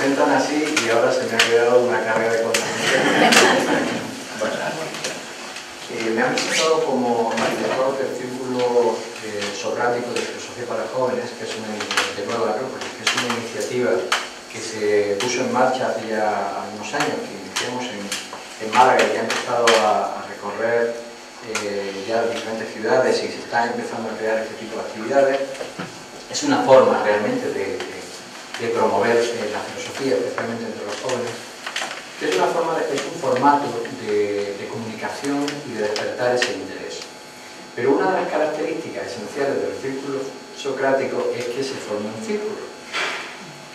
presentan así y ahora se me ha quedado una carga de contenido. Me han presentado como director del Círculo Socrático de Filosofía para Jóvenes, que es una iniciativa que se puso en marcha hace ya unos años, que iniciamos en Málaga y que ha empezado a recorrer ya diferentes ciudades y se están empezando a crear este tipo de actividades. Es una forma realmente de promover la filosofía, especialmente entre los jóvenes, que es un formato de comunicación y de despertar ese interés. Pero una de las características esenciales del círculo socrático es que se forma un círculo.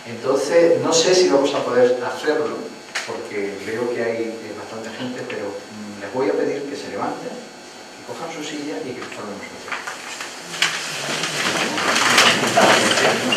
Entonces, no sé si vamos a poder hacerlo, porque veo que hay bastante gente, pero les voy a pedir que se levanten, que cojan su silla y que formemos un círculo.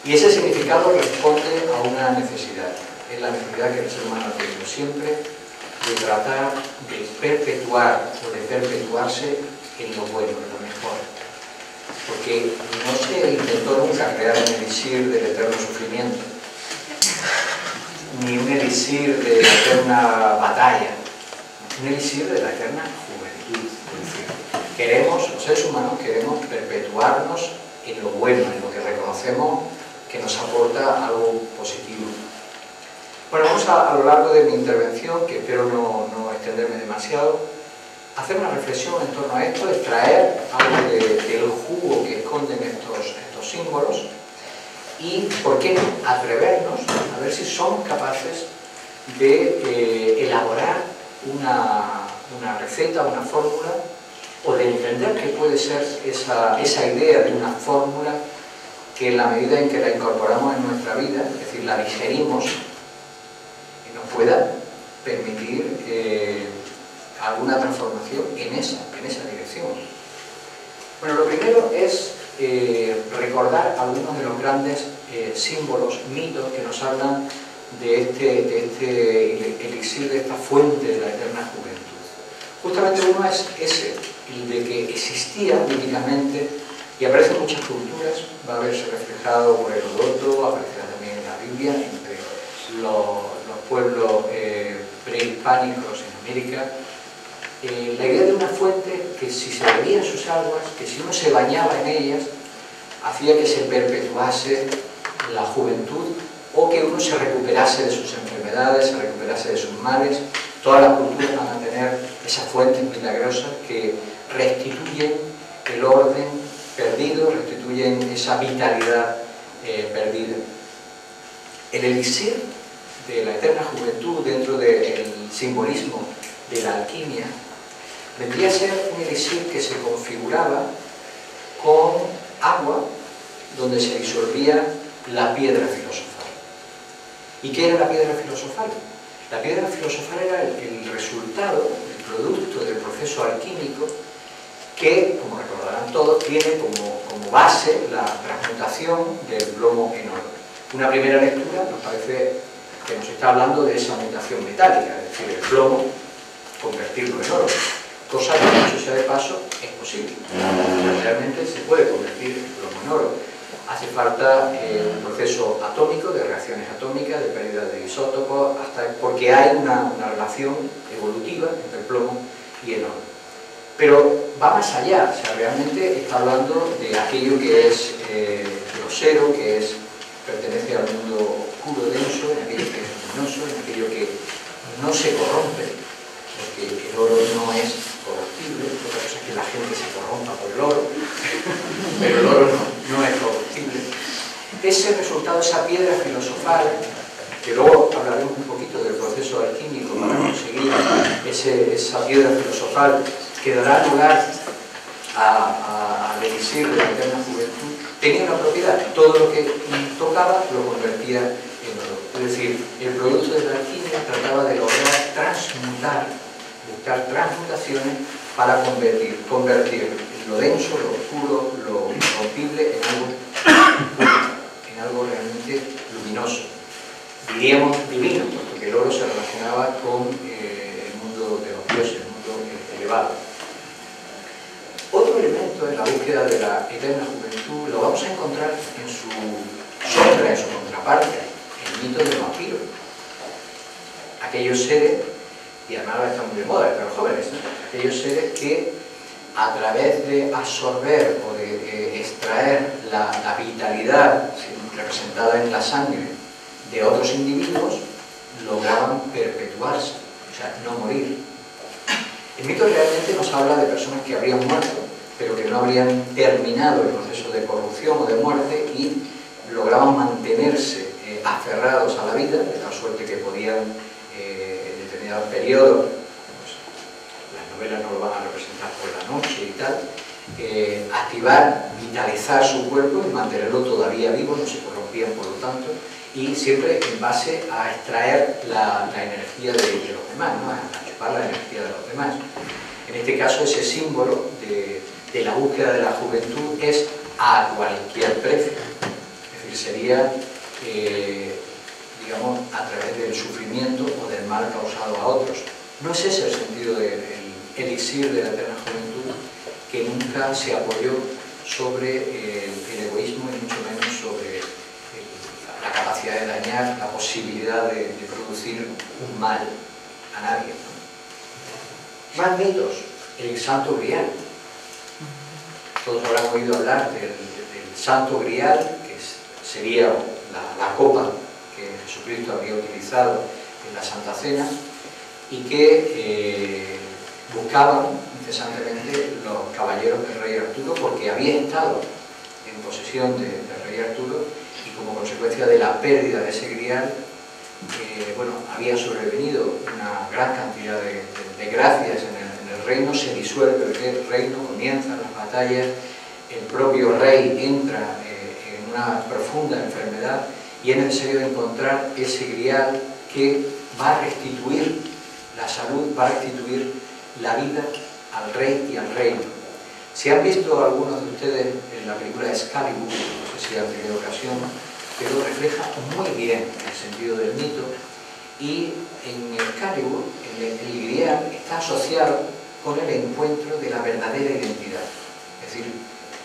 Y ese significado responde a una necesidad. Es la necesidad que el ser humano ha tenido siempre de tratar de perpetuar o de perpetuarse en lo bueno, en lo mejor. Porque no se intentó nunca crear un elixir del eterno sufrimiento, ni un elixir de la eterna batalla, un elixir de la eterna juventud. Queremos, los seres humanos queremos perpetuarnos en lo bueno, en lo que reconocemos que nos aporta algo positivo. Bueno, vamos a lo largo de mi intervención, que espero no extenderme demasiado, hacer una reflexión en torno a esto, extraer algo del jugo que esconden estos símbolos y, ¿por qué no?, atrevernos a ver si somos capaces de elaborar una receta, una fórmula, o de entender qué puede ser esa idea de una fórmula que en la medida en que la incorporamos en nuestra vida, es decir, la digerimos, nos pueda permitir alguna transformación en esa dirección. Bueno, lo primero es recordar algunos de los grandes símbolos, mitos que nos hablan de este elixir, de esta fuente de la eterna juventud. Justamente uno es ese, el de que existía bíblicamente y aparece en muchas culturas, va a verse reflejado por Heródoto, aparecerá también en la Biblia, entre los pueblos prehispánicos en América. La idea de una fuente que si se bebía en sus aguas, que si uno se bañaba en ellas, hacía que se perpetuase la juventud o que uno se recuperase de sus enfermedades, se recuperase de sus males. Todas las culturas van a tener esas fuentes milagrosas que restituyen el orden perdido, restituyen esa vitalidad perdida. El elixir de la eterna juventud, dentro del simbolismo de la alquimia, vendría a ser un elixir que se configuraba con agua donde se disolvía la piedra filosofal. ¿Y qué era la piedra filosofal? La piedra filosofal era el resultado, el producto del proceso alquímico que, como recordarán todos, tiene como base la transmutación del plomo en oro. Una primera lectura nos parece que nos está hablando de esa mutación metálica, es decir, el plomo, convertirlo en oro. Cosa que, dicho sea de paso, es posible. Realmente se puede convertir el plomo en oro. Hace falta un proceso atómico, de reacciones atómicas, de pérdida de isótopos, porque hay una relación evolutiva entre el plomo y el oro. Pero va más allá, o sea, realmente está hablando de aquello que es grosero, que pertenece al mundo oscuro, denso, en aquello que es luminoso, en aquello que no se corrompe, porque el oro no es corruptible. Otra cosa es que la gente se corrompa por el oro, pero el oro no es corruptible. Ese resultado, esa piedra filosofal, que luego hablaremos un poquito del proceso alquímico para conseguir esa piedra filosofal que dará lugar al elixir de la eterna juventud, tenía una propiedad: todo lo que tocaba lo convertía en oro. Es decir, el producto de la alquimia trataba de lograr transmutar, buscar transmutaciones para convertir lo denso, lo oscuro, lo corrompible en algo realmente luminoso. Diríamos divino, porque el oro se relacionaba con el mundo de los dioses, el mundo elevado. Otro elemento en la búsqueda de la eterna juventud lo vamos a encontrar en su sombra, en su contraparte, el mito del vampiro. Aquellos seres, y además ahora está muy de moda entre los jóvenes, ¿no? Aquellos seres que a través de absorber o de extraer la vitalidad representada en la sangre de otros individuos, lograban perpetuarse, o sea, no morir. El mito realmente nos habla de personas que habrían muerto, pero que no habrían terminado el proceso de corrupción o de muerte y lograban mantenerse aferrados a la vida, de tal suerte que podían, en determinados periodos, pues, las novelas no lo van a representar por la noche y tal, activar, vitalizar su cuerpo y mantenerlo todavía vivo, no se corrompían por lo tanto, y siempre en base a extraer la energía de los demás, ¿no? A chupar la energía de los demás. En este caso, ese símbolo de la búsqueda de la juventud es a cualquier precio. Es decir, sería, digamos, a través del sufrimiento o del mal causado a otros. No es ese el sentido del elixir de la eterna juventud, que nunca se apoyó sobre el egoísmo y mucho menos sobre la capacidad de dañar, la posibilidad de producir un mal a nadie, ¿no? Más mitos: el Santo Grial. Todos habrán oído hablar del Santo Grial, que sería la copa que Jesucristo había utilizado en la Santa Cena y que buscaban incesantemente los caballeros del rey Arturo, porque había estado en posesión del rey Arturo y como consecuencia de la pérdida de ese grial, bueno, había sobrevenido una gran cantidad de desgracias en el reino. Se disuelve el reino, comienzan las batallas, el propio rey entra en una profunda enfermedad y es necesario encontrar ese grial que va a restituir la salud, va a restituir la vida al rey y al reino. Si han visto algunos de ustedes en la película Excalibur, no sé si han tenido ocasión, pero refleja muy bien el sentido del mito, y en Excalibur el grial está asociado con el encuentro de la verdadera identidad. Es decir,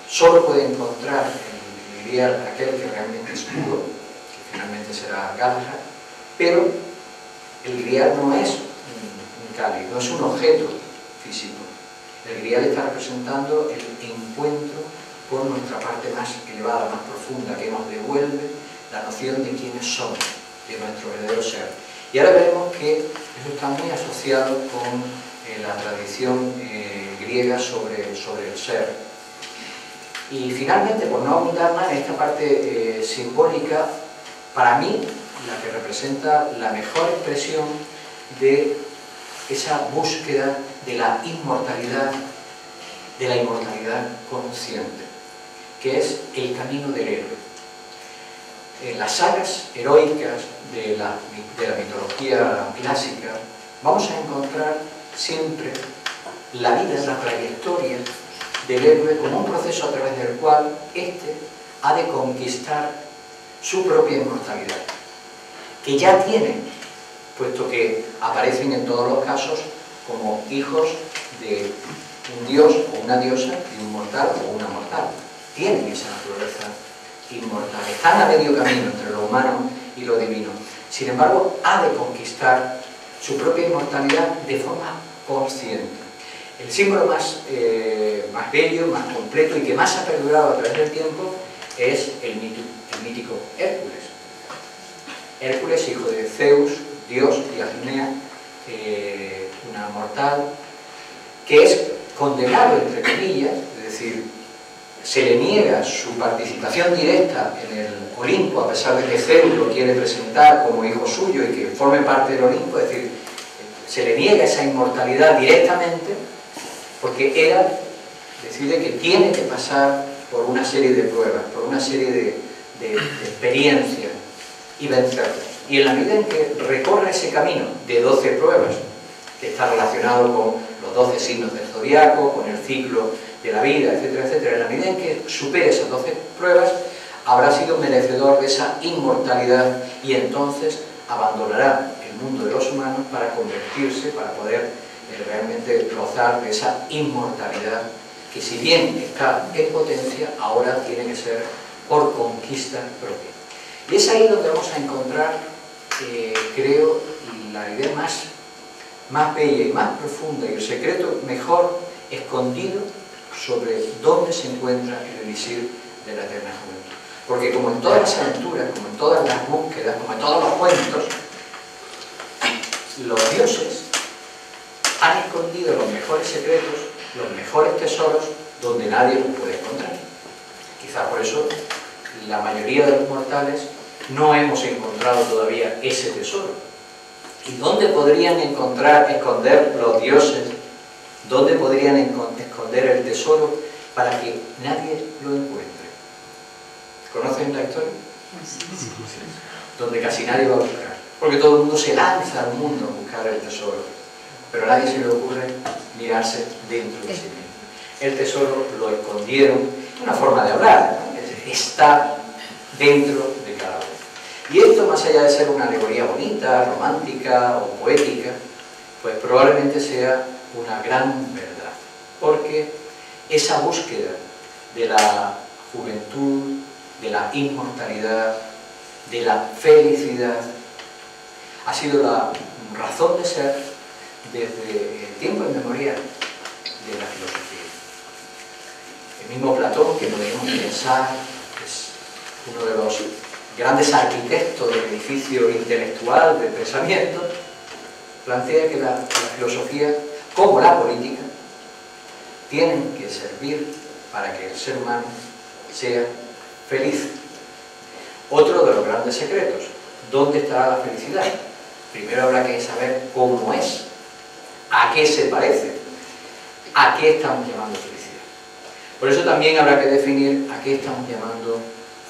solo puede encontrar el grial aquel que realmente es puro, que finalmente será Galahad, pero el grial no es un cáliz, no es un objeto físico. El grial está representando el encuentro con nuestra parte más elevada, más profunda, que nos devuelve la noción de quiénes somos, de nuestro verdadero ser. Y ahora veremos que eso está muy asociado con la tradición griega sobre el ser. Y finalmente, por no abundar más en esta parte simbólica, para mí, la que representa la mejor expresión de esa búsqueda de la inmortalidad consciente, que es el camino del héroe. En las sagas heroicas de la mitología clásica vamos a encontrar siempre la vida, la trayectoria del héroe como un proceso a través del cual éste ha de conquistar su propia inmortalidad, que ya tiene, puesto que aparecen en todos los casos como hijos de un dios o una diosa, de un mortal o una mortal. Tienen esa naturaleza inmortal, están a medio camino entre lo humano y lo divino. Sin embargo, ha de conquistar su propia inmortalidad de forma consciente. El símbolo más bello, más completo y que más ha perdurado a través del tiempo es el mítico Hércules. Hércules, hijo de Zeus, dios, y Atenea, una mortal, que es condenado, entre comillas, es decir, se le niega su participación directa en el Olimpo, a pesar de que Zeus lo quiere presentar como hijo suyo y que forme parte del Olimpo, es decir, se le niega esa inmortalidad directamente, porque Hera decide que tiene que pasar por una serie de pruebas, por una serie de experiencias y vencerlas. Y en la medida en que recorre ese camino de 12 pruebas, que está relacionado con los 12 signos del zodiaco, con el ciclo de la vida, etcétera, etcétera, en la medida en que supere esas 12 pruebas, habrá sido merecedor de esa inmortalidad y entonces abandonará el mundo de los humanos para convertirse, para poder realmente gozar de esa inmortalidad que, si bien está en potencia, ahora tiene que ser por conquista propia. Y es ahí donde vamos a encontrar, creo, la idea más bella y más profunda y el secreto mejor escondido sobre dónde se encuentra el elixir de la eterna juventud. Porque como en todas las aventuras, como en todas las búsquedas, como en todos los cuentos, los dioses han escondido los mejores secretos, los mejores tesoros, donde nadie los puede encontrar. Quizás por eso la mayoría de los mortales no hemos encontrado todavía ese tesoro. ¿Y dónde podrían esconder los dioses? ¿Dónde podrían esconder el tesoro para que nadie lo encuentre? ¿Conocen la historia? Donde casi nadie va a buscar. Porque todo el mundo se lanza al mundo a buscar el tesoro. Pero a nadie se le ocurre mirarse dentro de sí mismo. El tesoro lo escondieron, una forma de hablar, ¿no? Está dentro de cada uno. Y esto, más allá de ser una alegoría bonita, romántica o poética, pues probablemente sea una gran verdad, porque esa búsqueda de la juventud, de la inmortalidad, de la felicidad, ha sido la razón de ser desde el tiempo inmemorial de la filosofía. El mismo Platón, que podemos pensar es uno de los grandes arquitectos del edificio intelectual, del pensamiento, plantea que la filosofía, como la política, tienen que servir para que el ser humano sea feliz. Otro de los grandes secretos, ¿dónde estará la felicidad? Primero habrá que saber cómo es, a qué se parece, a qué estamos llamando felicidad. Por eso también habrá que definir a qué estamos llamando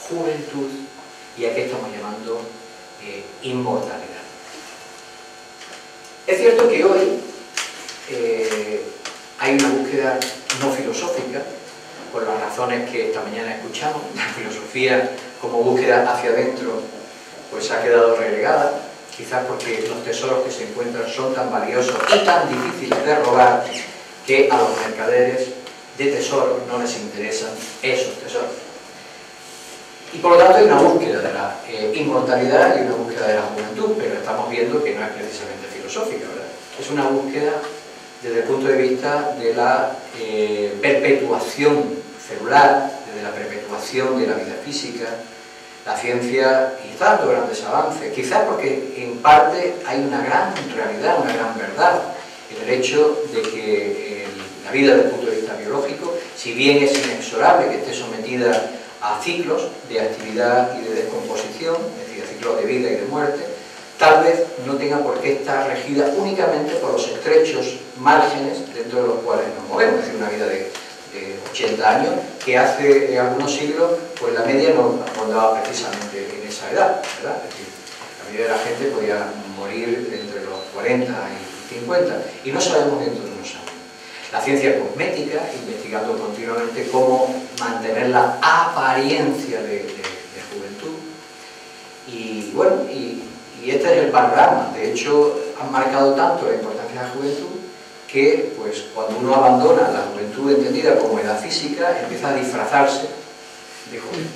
juventud y a qué estamos llamando inmortalidad. Es cierto que hoy hay una búsqueda no filosófica, por las razones que esta mañana escuchamos. La filosofía como búsqueda hacia adentro pues ha quedado relegada, quizás porque los tesoros que se encuentran son tan valiosos y tan difíciles de robar que a los mercaderes de tesoros no les interesan esos tesoros. Y por lo tanto hay una búsqueda de la inmortalidad y una búsqueda de la juventud, pero estamos viendo que no es precisamente filosófica, ¿verdad? Es una búsqueda desde el punto de vista de la perpetuación celular, desde la perpetuación de la vida física. La ciencia está dando grandes avances, quizás porque en parte hay una gran realidad, una gran verdad, en el hecho de que la vida desde el punto de vista biológico, si bien es inexorable que esté sometida a ciclos de actividad y de descomposición, es decir, a ciclos de vida y de muerte, tal vez no tenga por qué estar regida únicamente por los estrechos márgenes dentro de los cuales nos movemos, es decir, una vida de 80 años, que hace algunos siglos, pues la media no rondaba precisamente en esa edad, ¿verdad? Es decir, la mayoría de la gente podía morir entre los 40 y 50, y no sabemos dentro de unos años. La ciencia cosmética, investigando continuamente cómo mantener la apariencia de juventud, y bueno, y este es el panorama. De hecho, han marcado tanto la importancia de la juventud que, pues, cuando uno abandona la juventud entendida como edad física, empieza a disfrazarse de joven.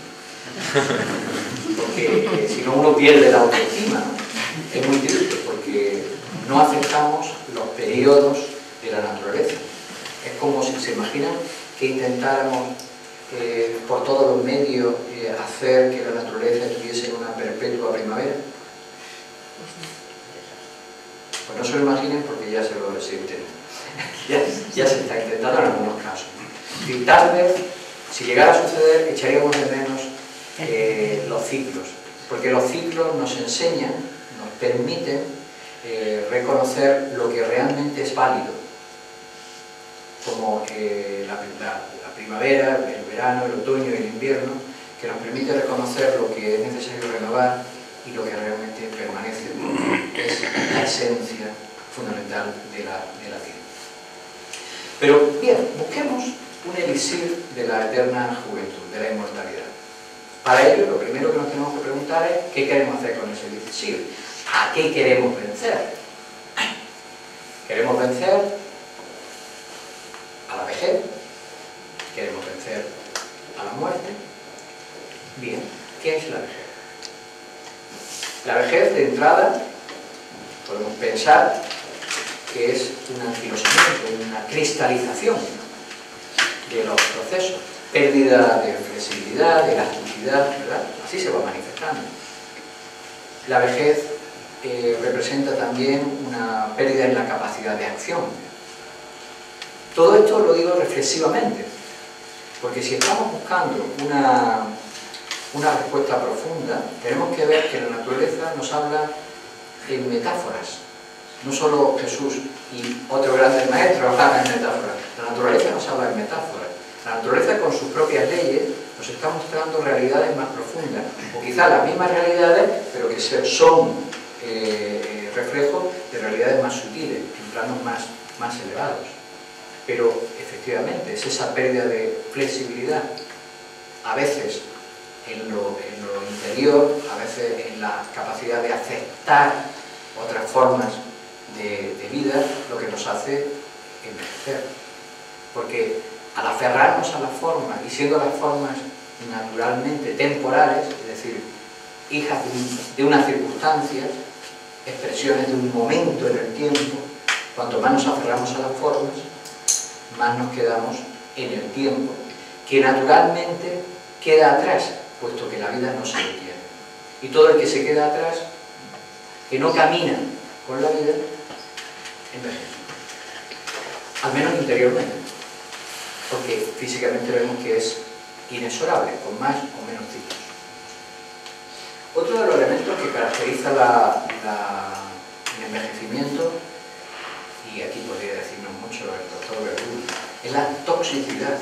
Porque si no, uno pierde la autoestima, ¿no? Es muy triste, porque no aceptamos los periodos de la naturaleza. Es como si se imaginan que intentáramos por todos los medios hacer que la naturaleza estuviese en una perpetua primavera. Pues no se lo imaginen, porque ya se intenta. ya se está intentando en algunos casos. Y tal vez, si llegara a suceder, echaríamos de menos los ciclos, porque los ciclos nos enseñan, nos permiten reconocer lo que realmente es válido, como la primavera, el verano, el otoño y el invierno, que nos permite reconocer lo que es necesario renovar y lo que realmente permanece, es la esencia fundamental de la vida. Pero bien, busquemos un elixir de la eterna juventud, de la inmortalidad. Para ello, lo primero que nos tenemos que preguntar es ¿qué queremos hacer con ese elixir? ¿A qué queremos vencer? ¿Queremos vencer a la vejez? ¿Queremos vencer a la muerte? Bien, ¿qué es la vejez? La vejez, de entrada, podemos pensar que es un anquilosamiento, una cristalización de los procesos, pérdida de flexibilidad, de elasticidad, ¿verdad? Así se va manifestando. La vejez representa también una pérdida en la capacidad de acción. Todo esto lo digo reflexivamente, porque si estamos buscando una respuesta profunda, tenemos que ver que la naturaleza nos habla en metáforas. No solo Jesús y otros grandes maestros hablan en metáforas, la naturaleza nos habla en metáforas. La naturaleza, con sus propias leyes, nos está mostrando realidades más profundas, o quizás las mismas realidades, pero que son reflejos de realidades más sutiles, en planos más elevados. Pero efectivamente es esa pérdida de flexibilidad, a veces en lo interior, a veces en la capacidad de aceptar otras formas de vida, lo que nos hace envejecer. Porque al aferrarnos a las formas, y siendo las formas naturalmente temporales, es decir, hijas de unas circunstancias, expresiones de un momento en el tiempo, cuanto más nos aferramos a las formas, más nos quedamos en el tiempo, que naturalmente queda atrás, puesto que la vida no se detiene. Y todo el que se queda atrás, que no camina con la vida, envejece. Al menos interiormente, porque físicamente vemos que es inexorable, con más o menos ciclos. Otro de los elementos que caracteriza el envejecimiento, y aquí podría decirnos mucho el doctor Verdú, es la toxicidad.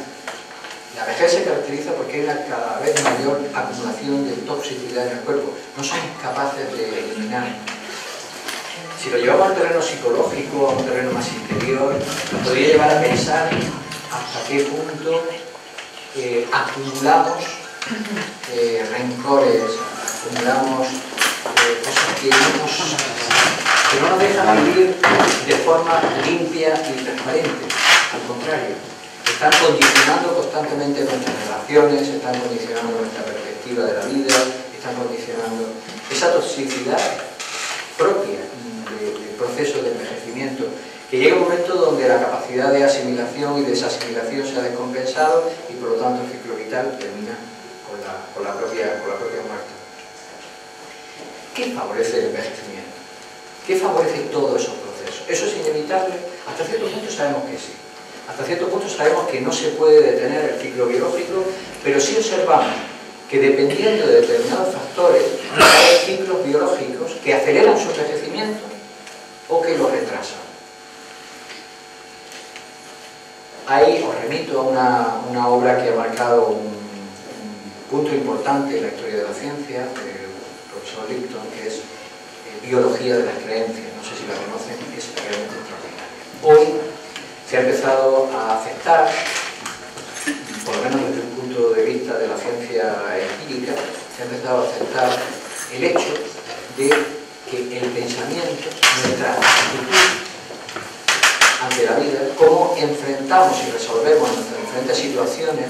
La vejez se caracteriza porque hay una cada vez mayor acumulación de toxicidad en el cuerpo. No somos capaces de eliminar Si lo llevamos al terreno psicológico, a un terreno más interior, nos podría llevar a pensar hasta qué punto acumulamos rencores, acumulamos cosas que no nos dejan vivir de forma limpia y transparente. Al contrario, están condicionando constantemente nuestras relaciones, están condicionando nuestra perspectiva de la vida, están condicionando esa toxicidad propia del proceso de envejecimiento, que llega un momento donde la capacidad de asimilación y desasimilación se ha descompensado y por lo tanto el ciclo vital termina con la propia muerte. ¿Qué favorece el envejecimiento? ¿Qué favorece todos esos procesos? ¿Eso es inevitable? Hasta cierto punto sabemos que sí. Hasta cierto punto sabemos que no se puede detener el ciclo biológico, pero sí observamos que dependiendo de determinados factores hay ciclos biológicos que aceleran su envejecimiento o que lo retrasan. Ahí os remito a una obra que ha marcado un punto importante en la historia de la ciencia, del profesor Lipton, que es Biología de las creencias. No sé si la conocen, es realmente extraordinaria. Hoy se ha empezado a aceptar, por lo menos desde un punto de vista de la ciencia empírica, se ha empezado a aceptar el hecho de que el pensamiento, nuestra actitud ante la vida, cómo enfrentamos y resolvemos nuestras diferentes situaciones,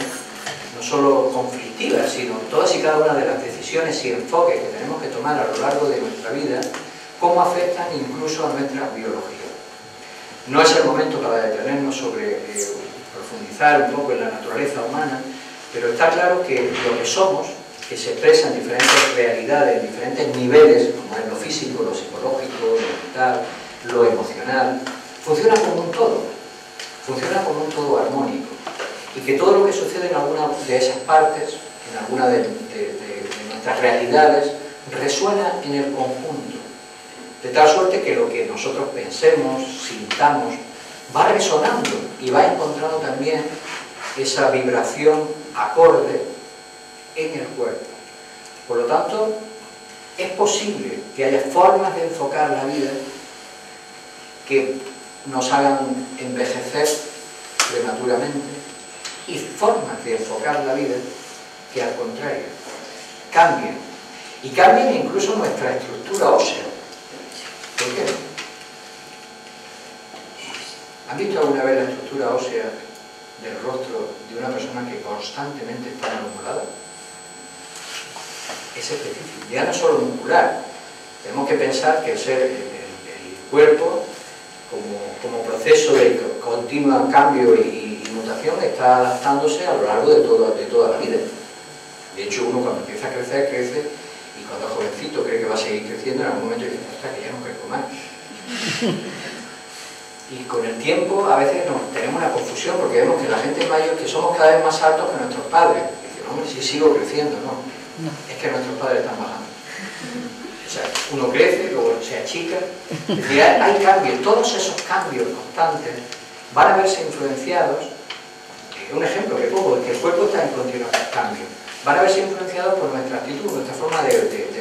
no solo conflictivas, sino todas y cada una de las decisiones y enfoques que tenemos que tomar a lo largo de nuestra vida, cómo afectan incluso a nuestra biología. No es el momento para detenernos sobre profundizar un poco en la naturaleza humana, pero está claro que lo que somos, que se expresa en diferentes realidades, en diferentes niveles, como es lo físico, lo psicológico, lo mental, lo emocional, funciona como un todo armónico, y que todo lo que sucede en alguna de esas partes, en alguna de nuestras realidades, resuena en el conjunto, de tal suerte que lo que nosotros pensemos, sintamos, va resonando y va encontrando también esa vibración acorde en el cuerpo. Por lo tanto, es posible que haya formas de enfocar la vida que nos hagan envejecer prematuramente y formas de enfocar la vida que al contrario cambien, y cambien incluso nuestra estructura ósea. ¿Por qué? ¿Han visto alguna vez la estructura ósea del rostro de una persona que constantemente está enamorada? Es específico, ya no solo muscular. Tenemos que pensar que el cuerpo, como proceso de continuo cambio y mutación, está adaptándose a lo largo de toda la vida. De hecho, uno cuando empieza a crecer, crece, y cuando es jovencito cree que va a seguir creciendo, en algún momento dice, ostras, que ya no crezco más. Y con el tiempo a veces tenemos una confusión, porque vemos que la gente mayor, que somos cada vez más altos que nuestros padres. Y dicen, hombre, sí sigo creciendo, no. Es que nuestros padres están bajando. O sea, uno crece, luego se achica. Es decir, hay cambios. Todos esos cambios constantes van a verse influenciados. Un ejemplo que pongo es que el cuerpo está en continuo cambio. Van a verse influenciados por nuestra actitud, nuestra forma de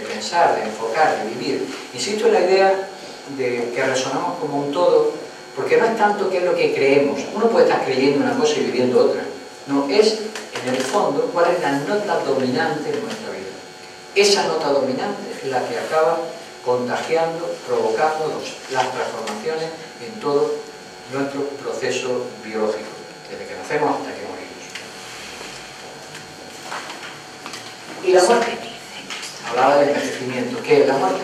pensar, de enfocar, de vivir. Insisto en la idea de que resonamos como un todo, porque no es tanto qué es lo que creemos. Uno puede estar creyendo una cosa y viviendo otra. No, es en el fondo cuál es la nota dominante en nuestra vida. Esa nota dominante es la que acaba contagiando, provocando las transformaciones en todo nuestro proceso biológico, desde que nacemos hasta que morimos. Y la muerte. Hablaba del envejecimiento. ¿Qué es la muerte?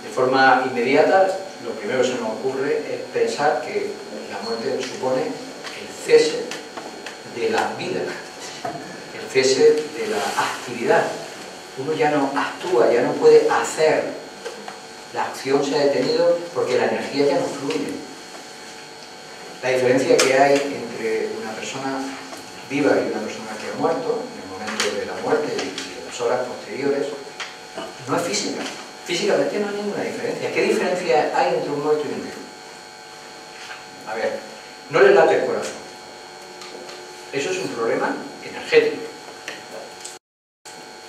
De forma inmediata, lo primero que se nos ocurre es pensar que la muerte supone el cese de la vida, el cese de la actividad. Uno ya no actúa, ya no puede hacer. La acción se ha detenido porque la energía ya no fluye. La diferencia que hay entre una persona viva y una persona que ha muerto, en el momento de la muerte y de las horas posteriores, no es física. Físicamente no hay ninguna diferencia. ¿Qué diferencia hay entre un muerto y un vivo? A ver, no le late el corazón. Eso es un problema energético.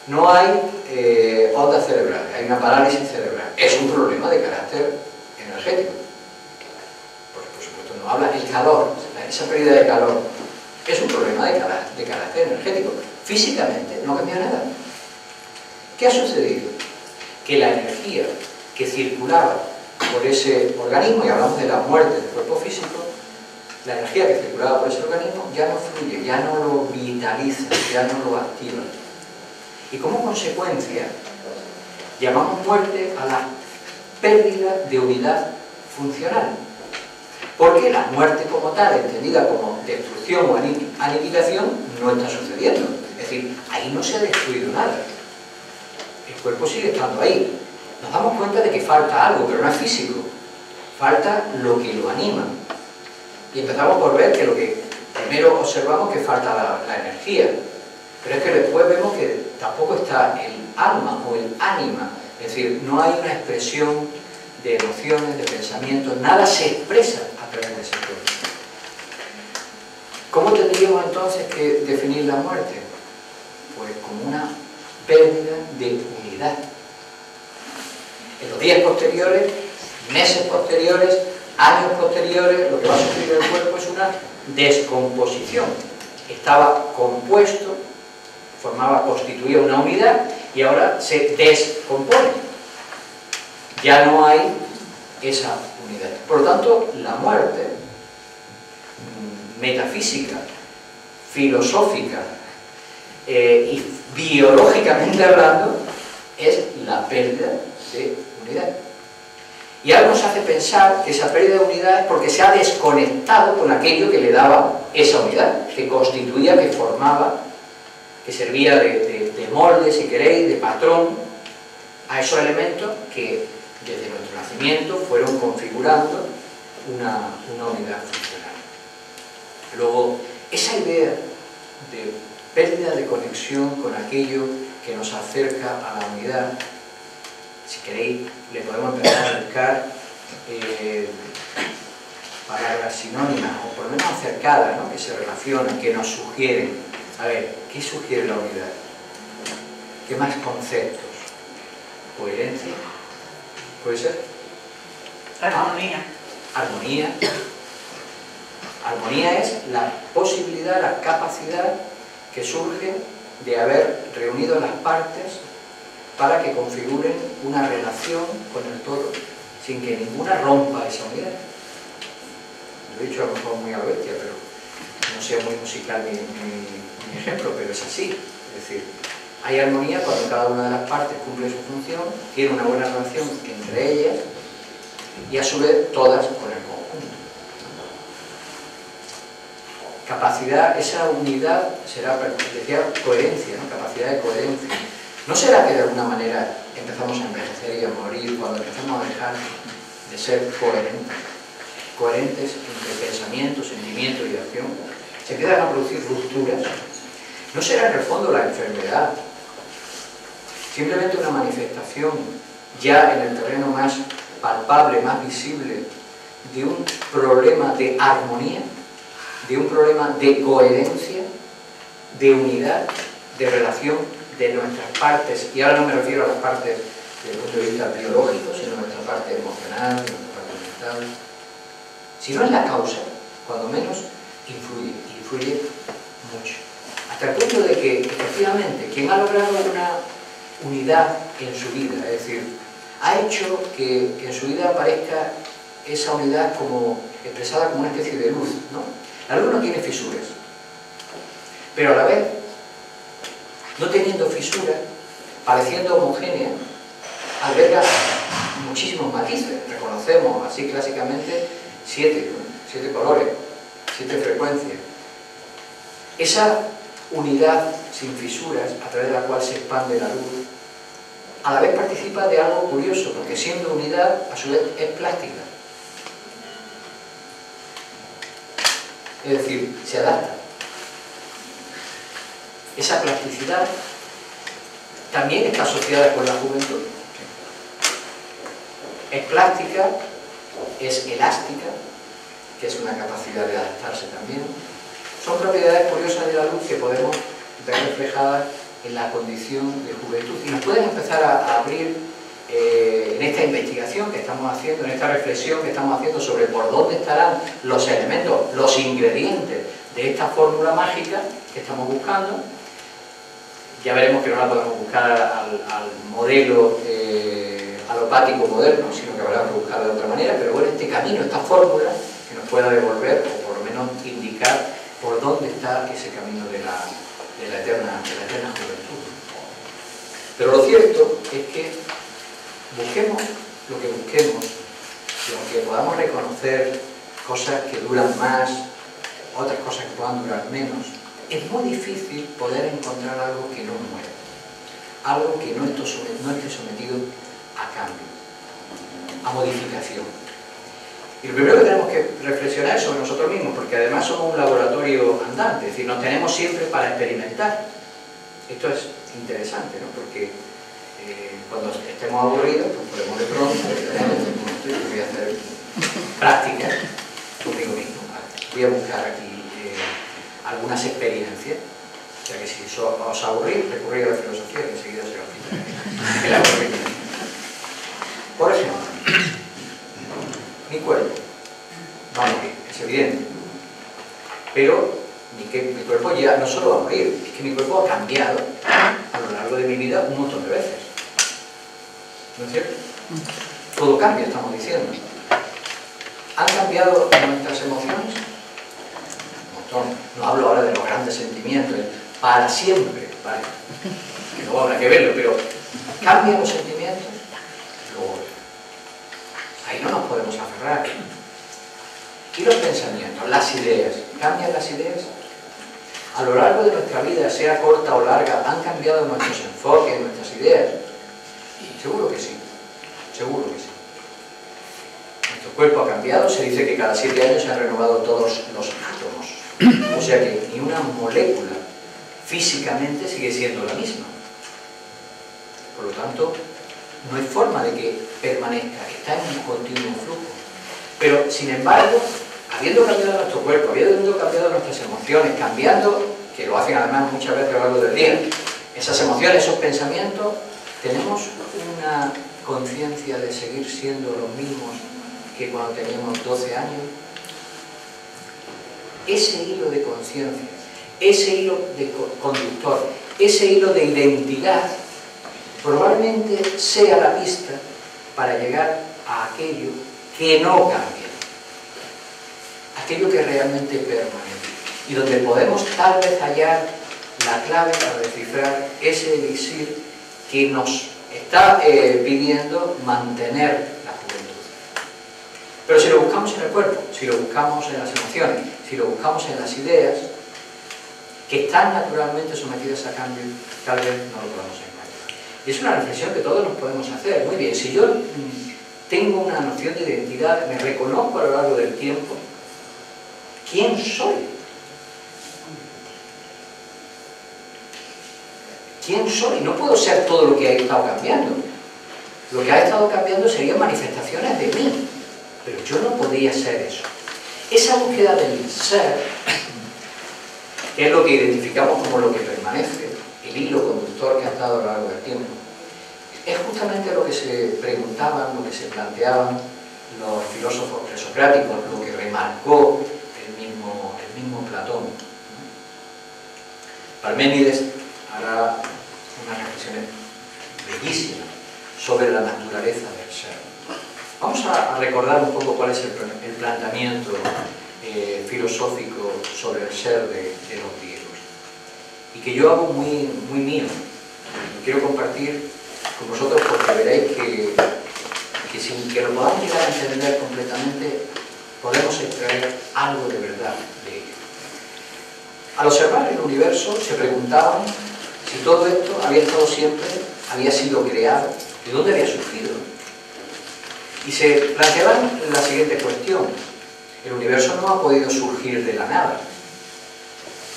No hay ondas cerebrales, hay una parálisis cerebral. es un problema de carácter energético. Por supuesto, no habla el calor, esa pérdida de calor es un problema de carácter energético. Físicamente no cambia nada. ¿Qué ha sucedido? Que la energía que circulaba por ese organismo, y hablamos de la muerte del cuerpo físico, la energía que circulaba por ese organismo ya no fluye, ya no lo vitaliza, ya no lo activa. Y como consecuencia, llamamos muerte a la pérdida de unidad funcional. Porque la muerte como tal, entendida como destrucción o aniquilación, no está sucediendo. Es decir, ahí no se ha destruido nada. El cuerpo sigue estando ahí. Nos damos cuenta de que falta algo, pero no es físico. Falta lo que lo anima. Y empezamos por ver que lo que primero observamos que falta la energía. Pero es que después vemos que tampoco está el alma o el ánima. Es decir, no hay una expresión de emociones, de pensamientos, nada se expresa a través de ese cuerpo. ¿Cómo tendríamos entonces que definir la muerte? Pues como una pérdida de unidad. En los días posteriores, meses posteriores, años posteriores, lo que va a sufrir el cuerpo es una descomposición. Estaba compuesto, constituía una unidad y ahora se descompone. Ya no hay esa unidad. Por lo tanto, la muerte metafísica, filosófica y biológicamente hablando es la pérdida de unidad. Y ahora nos hace pensar que esa pérdida de unidad es porque se ha desconectado con aquello que le daba esa unidad, que constituía, que formaba, que servía de molde, si queréis, de patrón a esos elementos que desde nuestro nacimiento fueron configurando una unidad funcional. Luego, esa idea de pérdida de conexión con aquello que nos acerca a la unidad, si queréis, le podemos empezar a buscar palabras sinónimas, o por lo menos acercadas, ¿no?, que se relacionan, que nos sugieren. A ver, ¿qué sugiere la unidad? ¿Qué más conceptos? ¿Coherencia? ¿Puede ser? Armonía. Armonía. Armonía es la posibilidad, la capacidad que surge de haber reunido las partes para que configuren una relación con el todo sin que ninguna rompa esa unidad. Lo he dicho a lo mejor muy a la bestia, pero no sea muy musical mi ejemplo, pero es así. Es decir, hay armonía cuando cada una de las partes cumple su función, tiene una buena relación entre ellas y a su vez todas con el conjunto. Capacidad, esa unidad será, decía, coherencia, ¿no? Capacidad de coherencia. ¿No será que de alguna manera empezamos a envejecer y a morir cuando empezamos a dejar de ser coherentes? Coherentes entre pensamiento, sentimiento y acción. Se empiezan a producir rupturas. ¿No será en el fondo la enfermedad simplemente una manifestación ya en el terreno más palpable, más visible, de un problema de armonía, de un problema de coherencia, de unidad, de relación de nuestras partes? Y ahora no me refiero a las partes desde el punto de vista biológico, sino a nuestra parte emocional, a nuestra parte mental. Si no es la causa, cuando menos influye mucho. Hasta el punto de que, efectivamente, quien ha logrado una unidad en su vida, es decir, ha hecho que en su vida aparezca esa unidad como expresada como una especie de luz, ¿no? La luz no tiene fisuras, pero a la vez, no teniendo fisuras, pareciendo homogénea, alberga muchísimos matices. Reconocemos así clásicamente 7 colores, 7 frecuencias. Esa unidad sin fisuras, a través de la cual se expande la luz, a la vez participa de algo curioso, porque siendo unidad, a su vez es plástica. Es decir, se adapta. Esa plasticidad también está asociada con la juventud. Es plástica, es elástica, que es una capacidad de adaptarse también. Son propiedades curiosas de la luz que podemos ver reflejadas en la condición de juventud y nos pueden empezar a abrir en esta investigación que estamos haciendo, en esta reflexión que estamos haciendo sobre por dónde estarán los elementos, los ingredientes de esta fórmula mágica que estamos buscando. Ya veremos que no la podemos buscar al modelo alopático moderno, sino que habrá que buscarla de otra manera, pero bueno, este camino, esta fórmula que nos pueda devolver, o por lo menos indicar por dónde está ese camino de la eterna juventud. Pero lo cierto es que busquemos lo que busquemos, y aunque podamos reconocer cosas que duran más, otras cosas que puedan durar menos, es muy difícil poder encontrar algo que no muera, algo que no esté sometido a cambio, a modificación. Y lo primero que tenemos que reflexionar es sobre nosotros mismos, porque además somos un laboratorio andante, es decir, nos tenemos siempre para experimentar. Esto es interesante, ¿no? Porque cuando estemos aburridos, pues podemos de pronto, voy a hacer prácticas conmigo mismo, ¿vale? Voy a buscar aquí algunas experiencias, o sea que si os aburrís, recurrid a la filosofía que enseguida se os quita el aburrimiento. Por ejemplo, mi cuerpo va a morir, es evidente, pero mi cuerpo ya no solo va a morir, es que mi cuerpo ha cambiado a lo largo de mi vida un montón de veces, ¿no es cierto? Todo cambia, estamos diciendo. ¿Han cambiado nuestras emociones? No hablo ahora de los grandes sentimientos, para siempre, ¿vale? Que no habrá que verlo, pero ¿cambian los sentimientos? Luego, ahí no nos podemos aferrar. ¿Y los pensamientos, las ideas? ¿Cambian las ideas? A lo largo de nuestra vida, sea corta o larga, ¿han cambiado nuestros enfoques, nuestras ideas? Seguro que sí, seguro que sí. Nuestro cuerpo ha cambiado, se dice que cada 7 años se han renovado todos los átomos. O sea que ni una molécula físicamente sigue siendo la misma. Por lo tanto, no hay forma de que permanezca, está en un continuo flujo. Pero, sin embargo, habiendo cambiado nuestro cuerpo, habiendo cambiado nuestras emociones, cambiando, que lo hacen además muchas veces a lo largo del día, esas emociones, esos pensamientos, tenemos una conciencia de seguir siendo los mismos que cuando teníamos 12 años. Ese hilo de conciencia, ese hilo de conductor, ese hilo de identidad, probablemente sea la pista para llegar a aquello que no cambia, aquello que realmente permanece, y donde podemos tal vez hallar la clave para descifrar ese elixir que nos está pidiendo mantener la juventud. Pero si lo buscamos en el cuerpo, si lo buscamos en las emociones, si lo buscamos en las ideas, que están naturalmente sometidas a cambio, tal vez no lo podamos encontrar. Y es una reflexión que todos nos podemos hacer. Muy bien, si yo tengo una noción de identidad, me reconozco a lo largo del tiempo, ¿quién soy? ¿Quién soy? No puedo ser todo lo que ha estado cambiando. Lo que ha estado cambiando serían manifestaciones de mí, pero yo no podría ser eso. Esa búsqueda del ser, que es lo que identificamos como lo que permanece, el hilo conductor que ha estado a lo largo del tiempo, es justamente lo que se preguntaban, lo que se planteaban los filósofos presocráticos, lo que remarcó el mismo Platón. Parménides hará unas reflexiones bellísimas sobre la naturaleza del ser. Vamos a recordar un poco cuál es el planteamiento filosófico sobre el ser de los griegos, y que yo hago muy mío. Lo quiero compartir con vosotros porque veréis que sin que lo podamos llegar a entender completamente, podemos extraer algo de verdad de ello. Al observar el universo, se preguntaban si todo esto había estado siempre, había sido creado, de dónde había surgido. Y se planteaban la siguiente cuestión: el universo no ha podido surgir de la nada,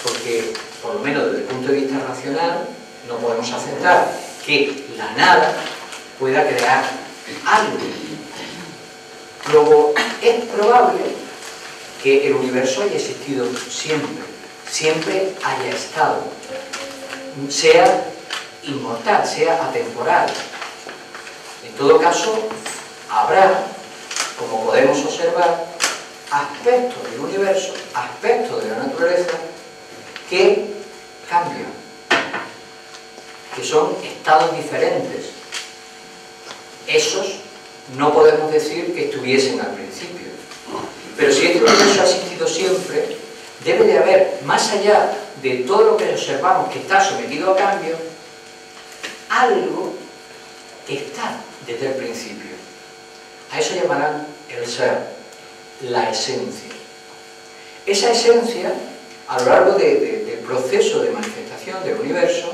porque, por lo menos desde el punto de vista racional, no podemos aceptar que la nada pueda crear algo. Luego, es probable que el universo haya existido siempre haya estado, sea inmortal, sea atemporal. En todo caso, habrá, como podemos observar, aspectos del universo, aspectos de la naturaleza que cambian, que son estados diferentes. Esos no podemos decir que estuviesen al principio. Pero si este universo ha existido siempre, debe de haber, más allá de todo lo que observamos que está sometido a cambio, algo que está desde el principio. A eso llamarán el ser, la esencia. Esa esencia, a lo largo del proceso de manifestación del universo,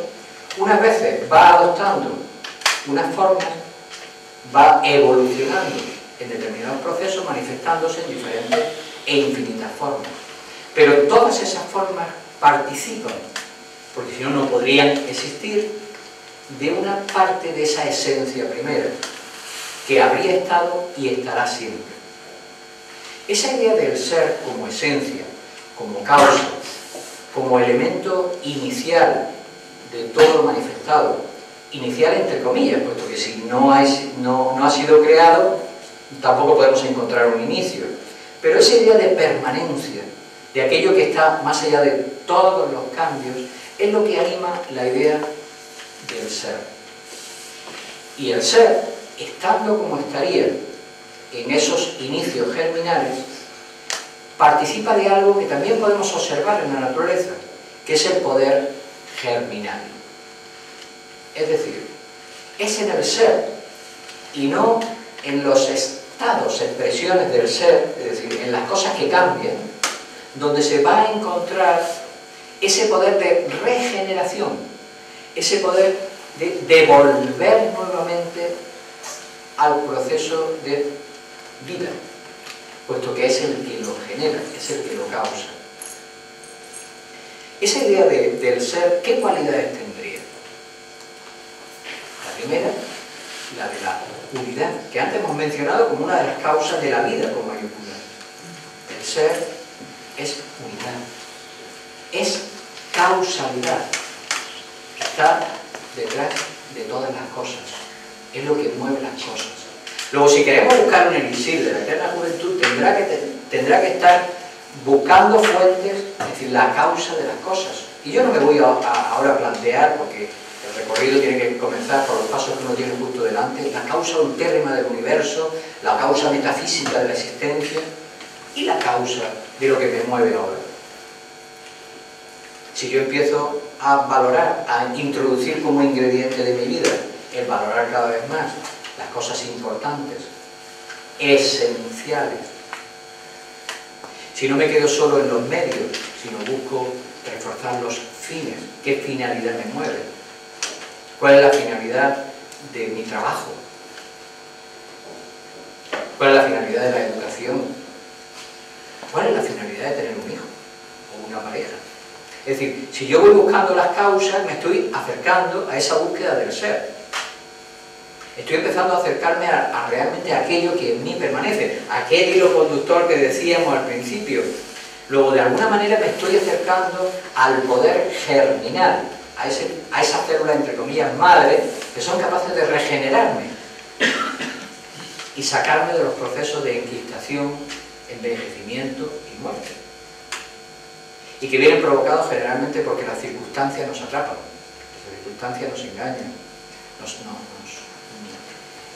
unas veces va adoptando unas formas, va evolucionando en determinados procesos, manifestándose en diferentes e infinitas formas. Pero todas esas formas participan, porque si no, no podrían existir, de una parte de esa esencia primera, que habría estado y estará siempre. Esa idea del ser como esencia, como causa, como elemento inicial de todo lo manifestado, inicial entre comillas, puesto que si no ha sido creado, tampoco podemos encontrar un inicio. Pero esa idea de permanencia, de aquello que está más allá de todos los cambios, es lo que anima la idea del ser. Y el ser, estando como estaría en esos inicios germinales, participa de algo que también podemos observar en la naturaleza, que es el poder germinal. Es decir, es en el ser y no en los estados, expresiones del ser, es decir, en las cosas que cambian, donde se va a encontrar ese poder de regeneración, ese poder de devolver nuevamente al proceso de vida, puesto que es el que lo genera, es el que lo causa. Esa idea del ser, ¿qué cualidades tendría? La primera, la de la unidad, que antes hemos mencionado como una de las causas de la vida con mayúscula. El ser es unidad, es causalidad, está detrás de todas las cosas, es lo que mueve las cosas. Luego, si queremos buscar un elixir de la eterna juventud, tendrá que estar buscando fuentes, es decir, la causa de las cosas. Y yo no me voy ahora a plantear, porque el recorrido tiene que comenzar por los pasos que uno tiene justo delante, la causa ultérrima del universo, la causa metafísica de la existencia y la causa de lo que me mueve ahora. Si yo empiezo a valorar, a introducir como ingrediente de mi vida, el valorar cada vez más las cosas importantes, esenciales, si no me quedo solo en los medios, sino busco reforzar los fines, ¿qué finalidad me mueve? ¿Cuál es la finalidad de mi trabajo? ¿Cuál es la finalidad de la educación? ¿Cuál es la finalidad de tener un hijo o una pareja? Es decir, si yo voy buscando las causas, me estoy acercando a esa búsqueda del ser. Estoy empezando a acercarme a realmente aquello que en mí permanece, aquel hilo conductor que decíamos al principio. Luego, de alguna manera, me estoy acercando al poder germinal, a esas células, entre comillas, madre, que son capaces de regenerarme y sacarme de los procesos de enquistación, envejecimiento y muerte. Y que vienen provocados generalmente porque las circunstancias nos atrapan, las circunstancias nos engañan, nos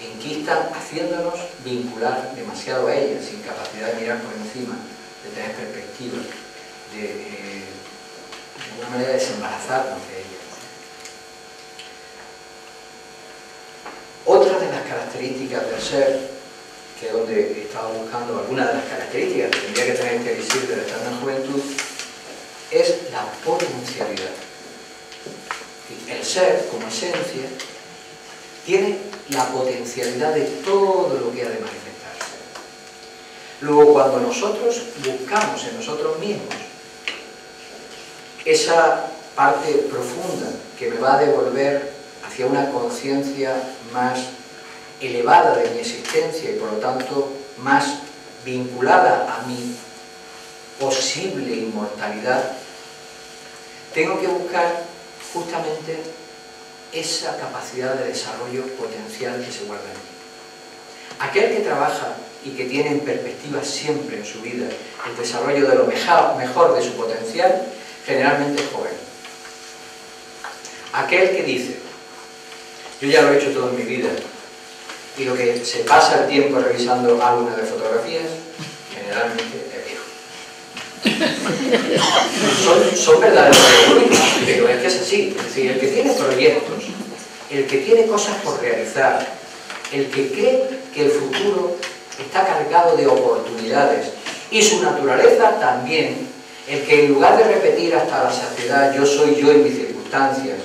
enquistan, haciéndonos vincular demasiado a ellas, sin capacidad de mirar por encima, de tener perspectiva, de alguna manera desembarazarnos de ellas. Otra de las características del ser, que es donde he estado buscando algunas de las características que tendría que tener este elixir de la eterna juventud, es la potencialidad. El ser, como esencia, tiene la potencialidad de todo lo que ha de manifestarse. Luego, cuando nosotros buscamos en nosotros mismos esa parte profunda que me va a devolver hacia una conciencia más elevada de mi existencia y por lo tanto más vinculada a mi posible inmortalidad, tengo que buscar justamente esa capacidad de desarrollo potencial que se guarda en mí. Aquel que trabaja y que tiene en perspectiva siempre en su vida el desarrollo de lo mejor de su potencial, generalmente es joven. Aquel que dice, yo ya lo he hecho todo en mi vida, y lo que se pasa el tiempo revisando álbumes de fotografías, generalmente es viejo. Son verdaderos egoístas, pero es que es así. Es decir, el que tiene proyectos, el que tiene cosas por realizar, el que cree que el futuro está cargado de oportunidades y su naturaleza también, el que en lugar de repetir hasta la saciedad yo soy yo en mis circunstancias,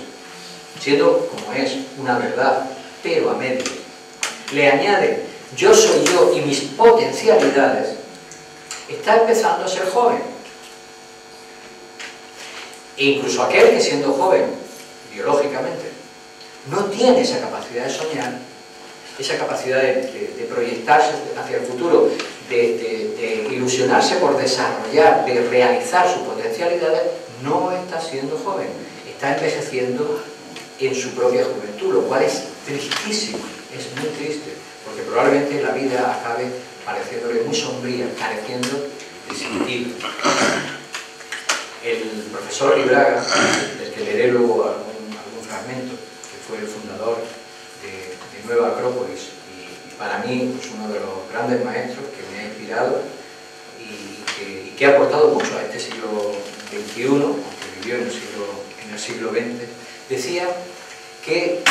siendo como es una verdad, pero a medias, le añade yo soy yo y mis potencialidades, está empezando a ser joven. E incluso aquel que siendo joven, biológicamente, no tiene esa capacidad de soñar, esa capacidad de proyectarse hacia el futuro, de ilusionarse por desarrollar, de realizar sus potencialidades, no está siendo joven, está envejeciendo en su propia juventud, lo cual es tristísimo, es muy triste, porque probablemente la vida acabe pareciéndole muy sombría, careciendo de sentido. El profesor Libraga, del que leeré luego algún fragmento, que fue el fundador de Nueva Acrópolis y para mí pues, uno de los grandes maestros que me ha inspirado y que ha aportado mucho a este siglo XXI, aunque vivió en el siglo XX, decía que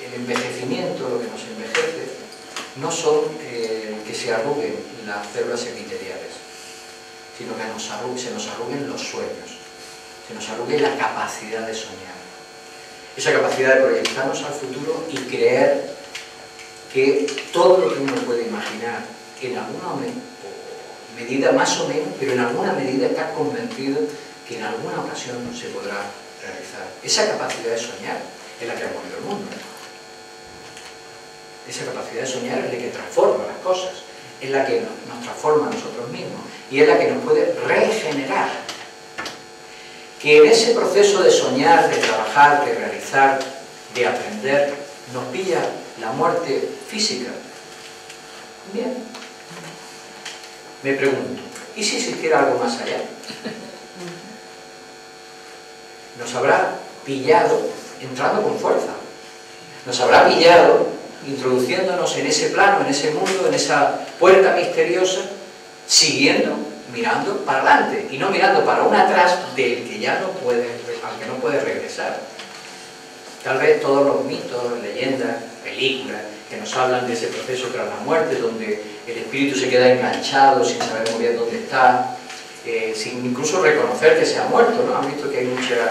el envejecimiento, lo que nos envejece, no son que se arruguen las células epiteliales, sino que se nos arruguen los sueños, se nos arrugue la capacidad de soñar, esa capacidad de proyectarnos al futuro y creer que todo lo que uno puede imaginar, en alguna medida más o menos, pero en alguna medida estar convencido que en alguna ocasión se podrá realizar. Esa capacidad de soñar es la que ha movido el mundo. Esa capacidad de soñar es la que transforma las cosas, es la que nos transforma a nosotros mismos y es la que nos puede regenerar. Que en ese proceso de soñar, de trabajar, de realizar, de aprender, nos pilla la muerte física. Bien. Me pregunto, ¿y si existiera algo más allá? Nos habrá pillado entrando con fuerza. Nos habrá pillado introduciéndonos en ese plano, en ese mundo, en esa puerta misteriosa, siguiendo, mirando para adelante y no mirando para un atrás del que ya no puede, al que no puede regresar. Tal vez todos los mitos, leyendas, películas que nos hablan de ese proceso tras la muerte, donde el espíritu se queda enganchado sin saber muy bien dónde está, sin incluso reconocer que se ha muerto, ¿no? Han visto que hay muchas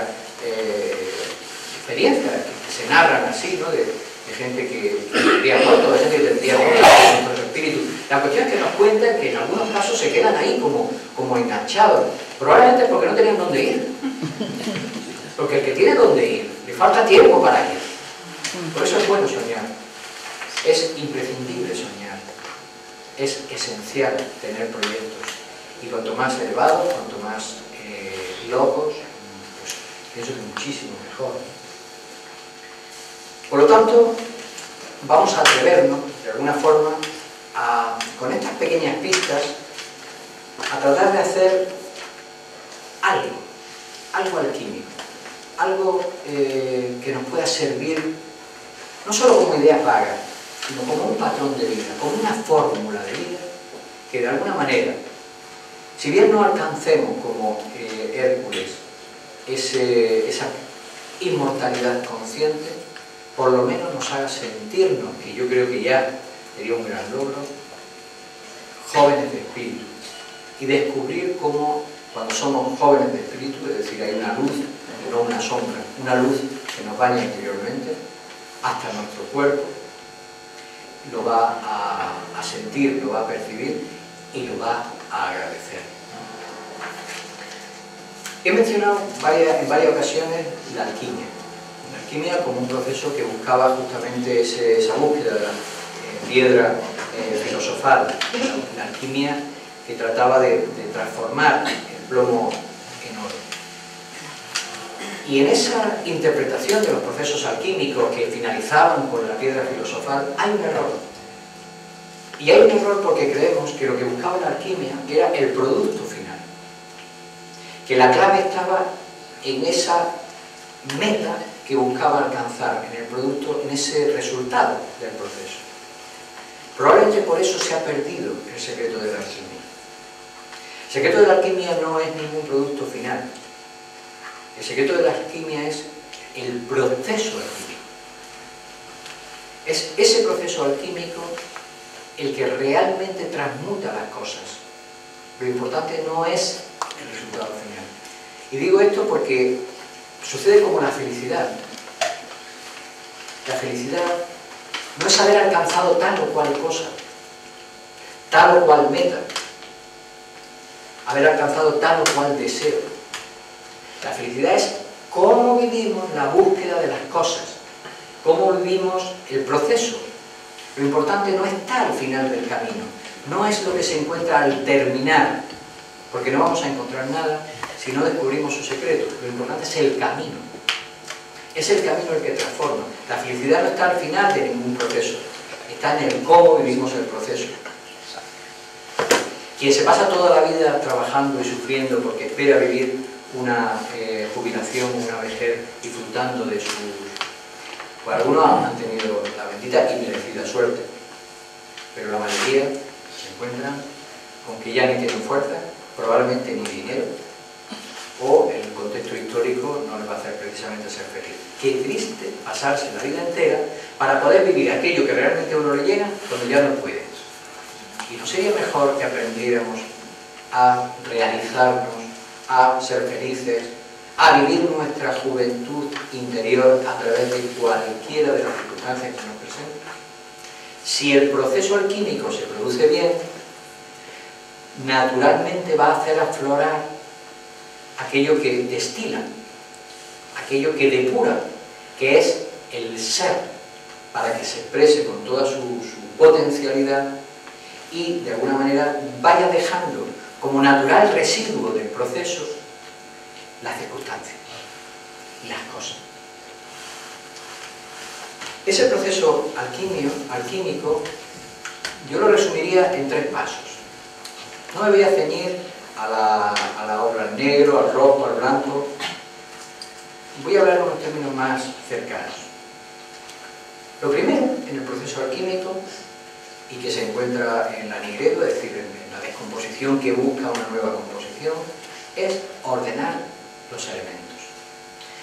experiencias que se narran así, ¿no? De gente que tendría muerto, de gente que tendría muerto los espíritus. La cuestión es que nos cuentan que en algunos casos se quedan ahí como enganchados, probablemente porque no tenían dónde ir. Porque el que tiene dónde ir, le falta tiempo para ir. Por eso es bueno soñar. Es imprescindible soñar. Es esencial tener proyectos. Y cuanto más elevados, cuanto más locos, pues pienso que muchísimo mejor. Por lo tanto, vamos a atrevernos, de alguna forma, con estas pequeñas pistas, a tratar de hacer algo alquímico, algo que nos pueda servir, no solo como ideas vagas, sino como un patrón de vida, como una fórmula de vida, que de alguna manera, si bien no alcancemos como Hércules esa inmortalidad consciente, por lo menos nos haga sentirnos, que yo creo que ya sería un gran logro, jóvenes de espíritu, y descubrir cómo cuando somos jóvenes de espíritu, es decir, hay una luz, no una sombra, una luz que nos baña interiormente, hasta nuestro cuerpo lo va a sentir, lo va a percibir y lo va a agradecer. He mencionado en varias ocasiones la alquimia. La alquimia como un proceso que buscaba justamente esa búsqueda de la piedra filosofal. La alquimia que trataba de transformar el plomo en oro. Y en esa interpretación de los procesos alquímicos que finalizaban con la piedra filosofal, hay un error. Y hay un error porque creemos que lo que buscaba la alquimia era el producto final. Que la clave estaba en esa meta que buscaba alcanzar, en el producto, en ese resultado del proceso. Probablemente por eso se ha perdido el secreto de la alquimia. El secreto de la alquimia no es ningún producto final. El secreto de la alquimia es el proceso alquímico. Es ese proceso alquímico el que realmente transmuta las cosas. Lo importante no es el resultado final. Y digo esto porque sucede como la felicidad. La felicidad no es haber alcanzado tal o cual cosa, tal o cual meta, haber alcanzado tal o cual deseo. La felicidad es cómo vivimos la búsqueda de las cosas, cómo vivimos el proceso. Lo importante no está al final del camino, no es lo que se encuentra al terminar, porque no vamos a encontrar nada si no descubrimos su secreto. Lo importante es el camino. Es el camino el que transforma. La felicidad no está al final de ningún proceso, está en el cómo vivimos el proceso. Quien se pasa toda la vida trabajando y sufriendo porque espera vivir una jubilación, una vejez, disfrutando de sus... Pues algunos han tenido la bendita y merecida suerte, pero la mayoría se encuentran con que ya ni tienen fuerza, probablemente ni dinero, o el contexto histórico no les va a hacer precisamente ser feliz. Qué triste pasarse la vida entera para poder vivir aquello que realmente a uno le llena cuando ya no puede. Y no sería mejor que aprendiéramos a realizarnos, a ser felices, a vivir nuestra juventud interior a través de cualquiera de las circunstancias que nos presenten. Si el proceso alquímico se produce bien, naturalmente va a hacer aflorar aquello que destila, aquello que depura, que es el ser, para que se exprese con toda su potencialidad y de alguna manera vaya dejando como natural residuo del proceso las circunstancias y las cosas. Ese proceso alquímico yo lo resumiría en 3 pasos. No me voy a ceñir a la obra al negro, al rojo, al blanco. Voy a hablar en unos términos más cercanos. Lo primero, en el proceso alquímico, y que se encuentra en la nigredo, es decir, en la descomposición que busca una nueva composición, es ordenar los elementos.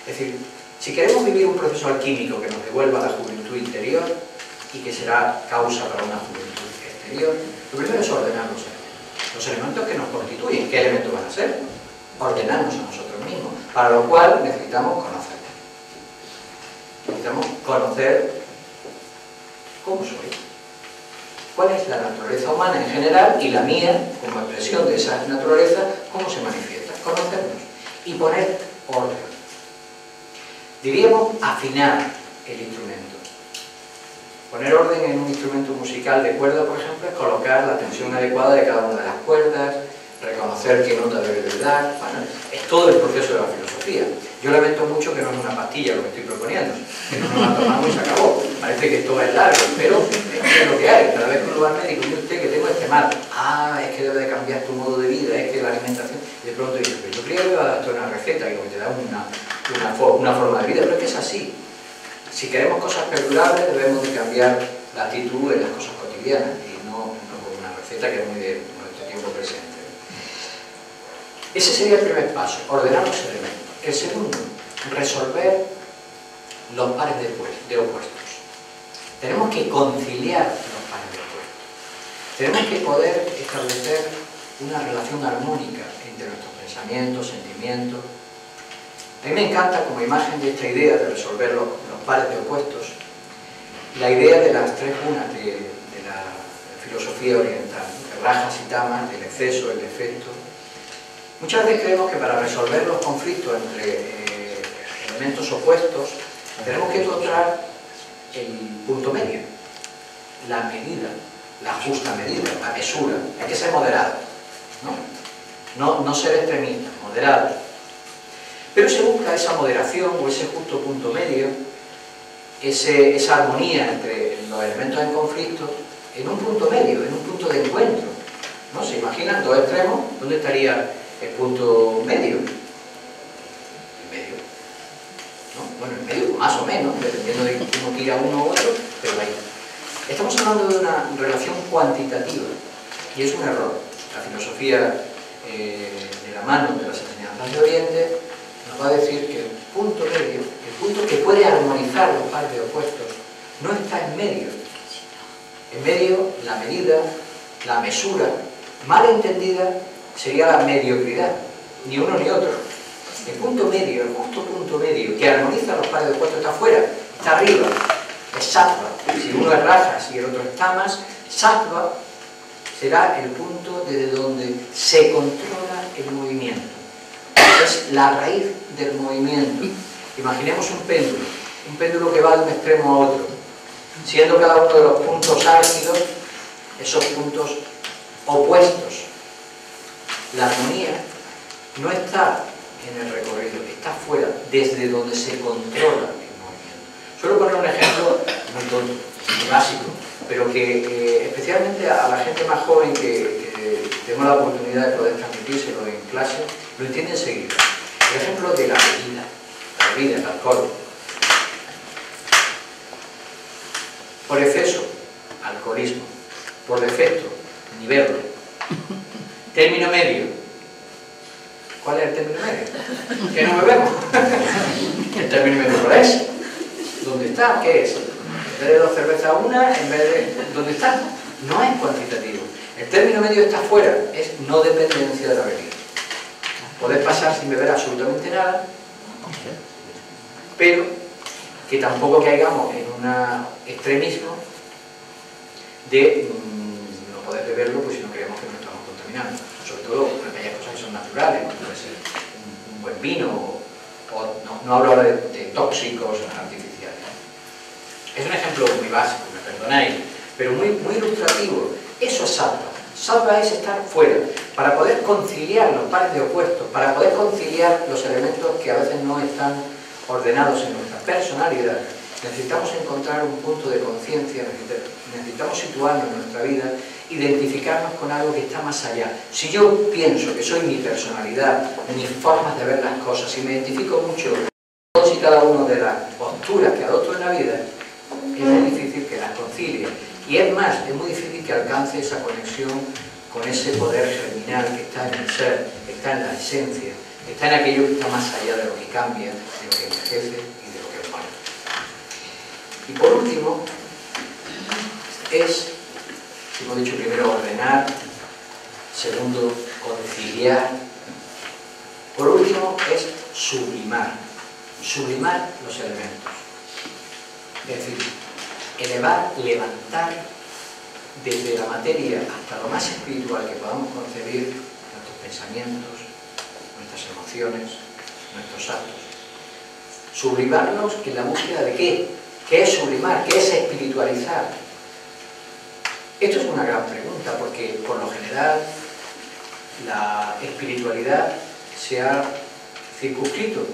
Es decir, si queremos vivir un proceso alquímico que nos devuelva la juventud interior y que será causa para una juventud exterior, lo primero es ordenar los elementos que nos constituyen. ¿Qué elementos van a ser? Ordenarnos a nosotros mismos, para lo cual necesitamos conocer. Necesitamos conocer cómo soy, cuál es la naturaleza humana en general y la mía, como expresión de esa naturaleza, cómo se manifiesta. Conocernos y poner orden. Diríamos afinar el instrumento. Poner orden en un instrumento musical de cuerda, por ejemplo, es colocar la tensión adecuada de cada una de las cuerdas, reconocer qué nota debe de dar. Bueno, es todo el proceso de la filosofía. Yo lamento mucho que no es una pastilla lo que estoy proponiendo, que no nos la tomamos y se acabó. Parece que esto es largo, pero es lo que hay. Cada vez que uno va al médico y dice usted que tengo este mal, es que debe de cambiar tu modo de vida, es que la alimentación, y de pronto dice, pero yo creía que iba a darte una receta que te da una forma de vida, pero es que es así. Si queremos cosas perdurables debemos de cambiar la actitud en las cosas cotidianas y no con una receta que es muy de nuestro tiempo presente. Ese sería el primer paso, ordenar los elementos. El segundo, resolver los pares de opuestos. Tenemos que conciliar los pares de opuestos. Tenemos que poder establecer una relación armónica entre nuestros pensamientos, sentimientos. A mí me encanta, como imagen de esta idea de resolver los pares de opuestos, la idea de las 3 unas de la filosofía oriental, de rajas y tamas, del exceso, el defecto. Muchas veces creemos que para resolver los conflictos entre elementos opuestos tenemos que encontrar el punto medio, la medida, la justa medida, la mesura. Hay que ser moderado, ¿no? No ser extremistas, moderados. Pero se busca esa moderación o ese justo punto medio, esa armonía entre los elementos en conflicto, en un punto medio, en un punto de encuentro, ¿no? ¿Se imaginan dos extremos? ¿Dónde estaría el punto medio? En medio, ¿no? Bueno, en medio, más o menos, dependiendo de cómo tira uno u otro, pero ahí. Estamos hablando de una relación cuantitativa, y es un error. La filosofía de la mano de las enseñanzas de Oriente nos va a decir que el punto medio, el punto que puede armonizar los pares de opuestos, no está en medio. En medio, la medida, la mesura, mal entendida, sería la mediocridad. Ni uno ni otro. El punto medio, el justo punto medio, que armoniza los pares de opuestos, está afuera, está arriba. Es sattva. Si uno es rajas y el otro es tamas, sattva será el punto desde donde se controla el movimiento. Es la raíz del movimiento. Imaginemos un péndulo que va de un extremo a otro, siendo cada uno de los puntos álgidos esos puntos opuestos. La armonía no está en el recorrido, está fuera, desde donde se controla el movimiento. Suelo poner un ejemplo muy tonto, muy básico, pero que especialmente a la gente más joven que tengo la oportunidad de poder transmitírselo en clase, lo entiende enseguida. El ejemplo de la bebida, el alcohol. Por exceso, alcoholismo. Por defecto, nivel. Término medio. ¿Cuál es el término medio? ¿Que no bebemos? ¿El término medio cuál es? ¿Dónde está? ¿Qué es? En vez de 2 cervezas una, en vez de... ¿Dónde está? No es cuantitativo. El término medio está fuera, es no dependencia de la bebida. Podés pasar sin beber absolutamente nada, pero que tampoco caigamos en un extremismo de no poder beberlo pues si no creemos que nos estamos contaminando. Sobre todo aquellas cosas que son naturales, como puede ser un buen vino o no hablo ahora de tóxicos artificiales. Es un ejemplo muy básico, me perdonáis, pero muy ilustrativo. Eso es sattva. Sattva es estar fuera, para poder conciliar los pares de opuestos, para poder conciliar los elementos que a veces no están ordenados en nuestra personalidad. Necesitamos encontrar un punto de conciencia, necesitamos situarnos en nuestra vida, identificarnos con algo que está más allá. Si yo pienso que soy mi personalidad, mis formas de ver las cosas, si me identifico mucho con todos y cada uno de las posturas que adopto en la vida, es muy difícil que las concilie. Y es más, es muy difícil que alcance esa conexión con ese poder germinal que está en el ser, que está en la esencia, que está en aquello que está más allá de lo que cambia, de lo que envejece y de lo que muere. Y por último, es, hemos dicho primero, ordenar, segundo, conciliar. Por último, es sublimar los elementos. Es decir, elevar, levantar desde la materia hasta lo más espiritual que podamos concebir nuestros pensamientos, nuestras emociones, nuestros actos. Sublimarlos en la búsqueda de ¿qué? ¿Qué es sublimar? ¿Qué es espiritualizar? Esto es una gran pregunta porque por lo general la espiritualidad se ha circunscrito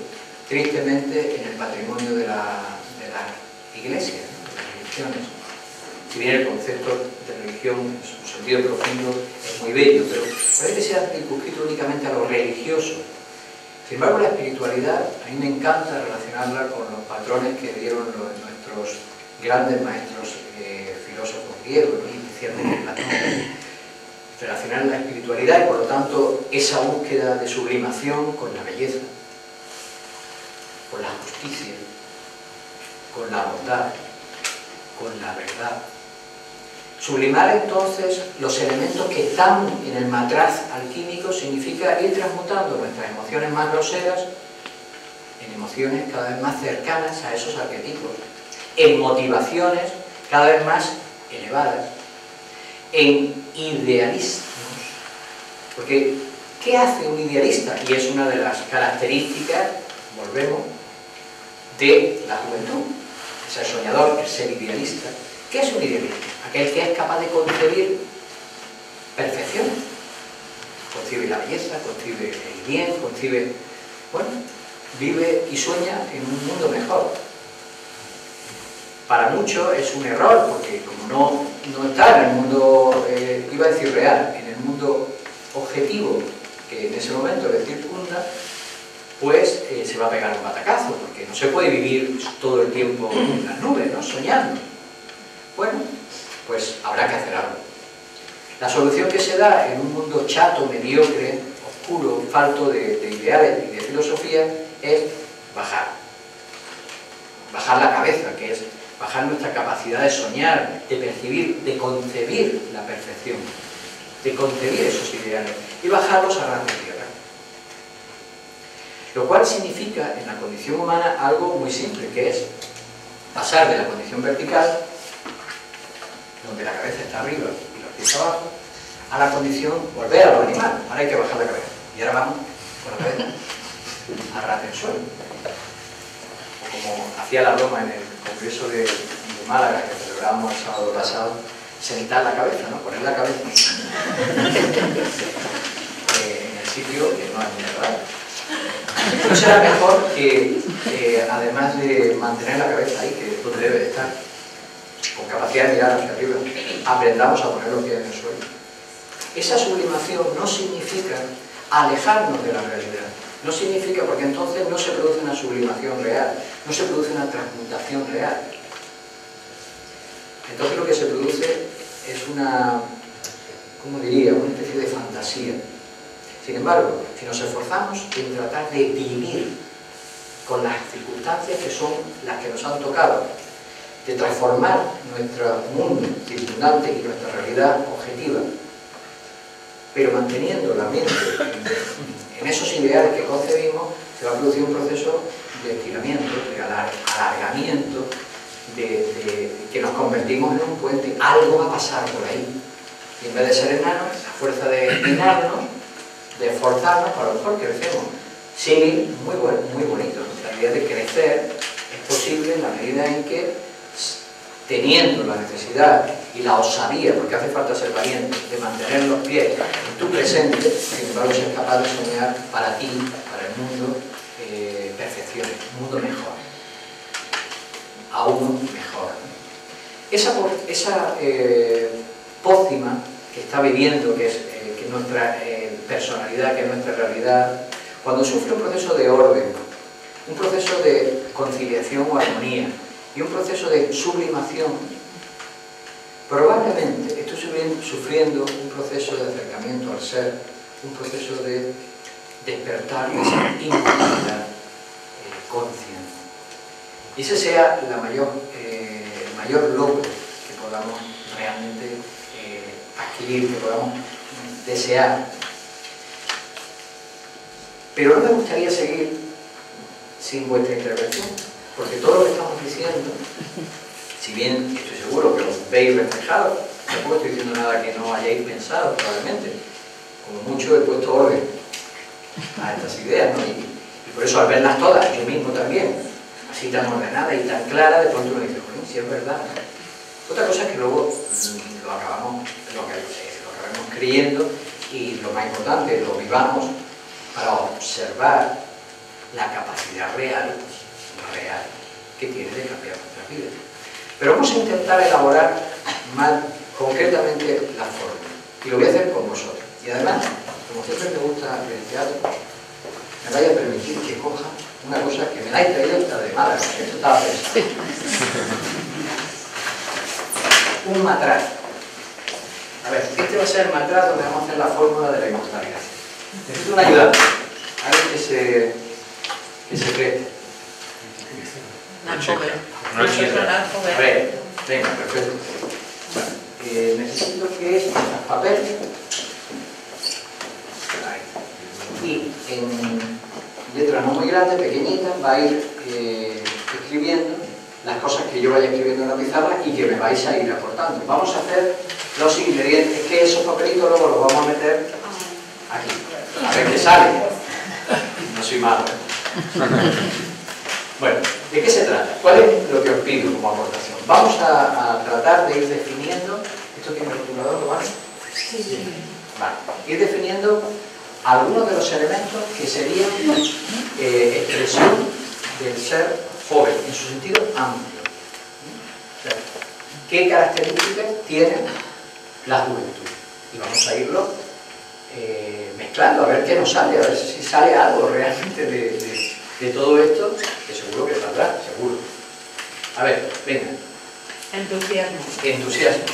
tristemente en el patrimonio de la iglesia, de las religiones. Si bien el concepto de religión en su sentido profundo es muy bello, pero parece que se ha circunscrito únicamente a lo religioso. Sin embargo, la espiritualidad, a mí me encanta relacionarla con los patrones que dieron nuestros grandes maestros filósofos griegos, ¿no? Especialmente Platón. Relacionar la espiritualidad y, por lo tanto, esa búsqueda de sublimación con la belleza, con la justicia, con la bondad, con la verdad. Sublimar entonces los elementos que están en el matraz alquímico significa ir transmutando nuestras emociones más groseras en emociones cada vez más cercanas a esos arquetipos, en motivaciones cada vez más elevadas, en idealismos. Porque, ¿qué hace un idealista? Y es una de las características, volvemos, de la juventud. Es el soñador, el ser idealista. ¿Qué es un idealista? Aquel que es capaz de concebir perfección. Concibe la belleza, concibe el bien, concibe... Bueno, vive y sueña en un mundo mejor. Para muchos es un error, porque como no está en el mundo, iba a decir real, en el mundo objetivo que en ese momento le circunda, pues se va a pegar un batacazo, porque no se puede vivir todo el tiempo en las nubes, ¿no? Soñando. Bueno, pues habrá que hacer algo. La solución que se da en un mundo chato, mediocre, oscuro, falto de ideales y de filosofía es bajar. Bajar la cabeza, que es bajar nuestra capacidad de soñar, de percibir, de concebir la perfección, de concebir esos ideales y bajarlos a ras de tierra. Lo cual significa en la condición humana algo muy simple, que es pasar de la condición vertical, donde la cabeza está arriba y los pies abajo, a la condición, volver a lo animal. Ahora hay que bajar la cabeza. Y ahora vamos con la cabeza a ras del suelo. O como hacía la broma en el congreso de Málaga, que celebramos el sábado pasado, sentar la cabeza, ¿no? Poner la cabeza en el sitio que no es muy agradable. ¿No será mejor que, además de mantener la cabeza ahí, que es donde debe estar, con capacidad de mirar hacia arriba, aprendamos a poner los pies en el suelo? Esa sublimación no significa alejarnos de la realidad. No significa, porque entonces no se produce una sublimación real, no se produce una transmutación real. Entonces lo que se produce es una, ¿cómo diría?, una especie de fantasía. Sin embargo, si nos esforzamos en tratar de vivir con las circunstancias que son las que nos han tocado, de transformar nuestro mundo circundante y nuestra realidad objetiva, pero manteniendo la mente en esos ideales que concebimos, se va a producir un proceso de estiramiento, de alargamiento, de que nos convertimos en un puente. Algo va a pasar por ahí. Y en vez de ser enanos, a fuerza de empinarnos, de esforzarnos, a lo mejor crecemos. Sí, muy bonito, ¿no? La idea de crecer es posible en la medida en que, teniendo la necesidad y la osadía, porque hace falta ser valiente, de mantener los pies en tu presente, sin embargo ser capaz de soñar para ti, para el mundo, perfecciones, un mundo mejor, aún mejor. Esa pócima que está viviendo, que es nuestra personalidad, que es nuestra realidad, cuando sufre un proceso de orden, un proceso de conciliación o armonía, y un proceso de sublimación, probablemente estoy sufriendo un proceso de acercamiento al ser, un proceso de despertar de esa intimidad consciente. Y ese sea el mayor logro que podamos realmente adquirir, que podamos desear. Pero no me gustaría seguir sin vuestra intervención, porque todo lo que estamos diciendo, si bien estoy seguro que lo veis reflejado, tampoco estoy diciendo nada que no hayáis pensado probablemente, como mucho he puesto orden a estas ideas, ¿no? Y por eso al verlas todas, yo mismo también, así tan ordenada y tan clara, de pronto uno dice, bueno, si es verdad. Otra cosa es que luego lo acabamos creyendo, y lo más importante, lo vivamos para observar la capacidad real que tiene de cambiar nuestras vidas. Pero vamos a intentar elaborar más concretamente la forma, y lo voy a hacer con vosotros. Y además, como siempre me gusta el teatro, me vaya a permitir que coja una cosa que me la he traído hasta de Málaga, que esto estaba pensando. Un matraz. A ver, este va a ser el matraz donde vamos a hacer la fórmula de la inmortalidad. Necesito un ayudante, alguien que se preste. A ver, venga, perfecto. Bueno, necesito que estos papeles, y en letras no muy grandes, pequeñitas, va a ir escribiendo las cosas que yo vaya escribiendo en la pizarra y que me vais a ir aportando. Vamos a hacer los ingredientes, que esos papelitos luego los vamos a meter aquí, a ver qué sale. No soy malo. Bueno, ¿de qué se trata? ¿Cuál es lo que os pido como aportación? Vamos a tratar de ir definiendo. ¿Esto tiene rotulador, vale? Sí. Vale. Ir definiendo algunos de los elementos que serían expresión del ser joven, en su sentido amplio. O sea, ¿qué características tiene la juventud? Y vamos a irlo mezclando, a ver qué nos sale, a ver si sale algo realmente de todo esto, que seguro que saldrá, seguro. A ver, venga. Entusiasmo. Entusiasmo.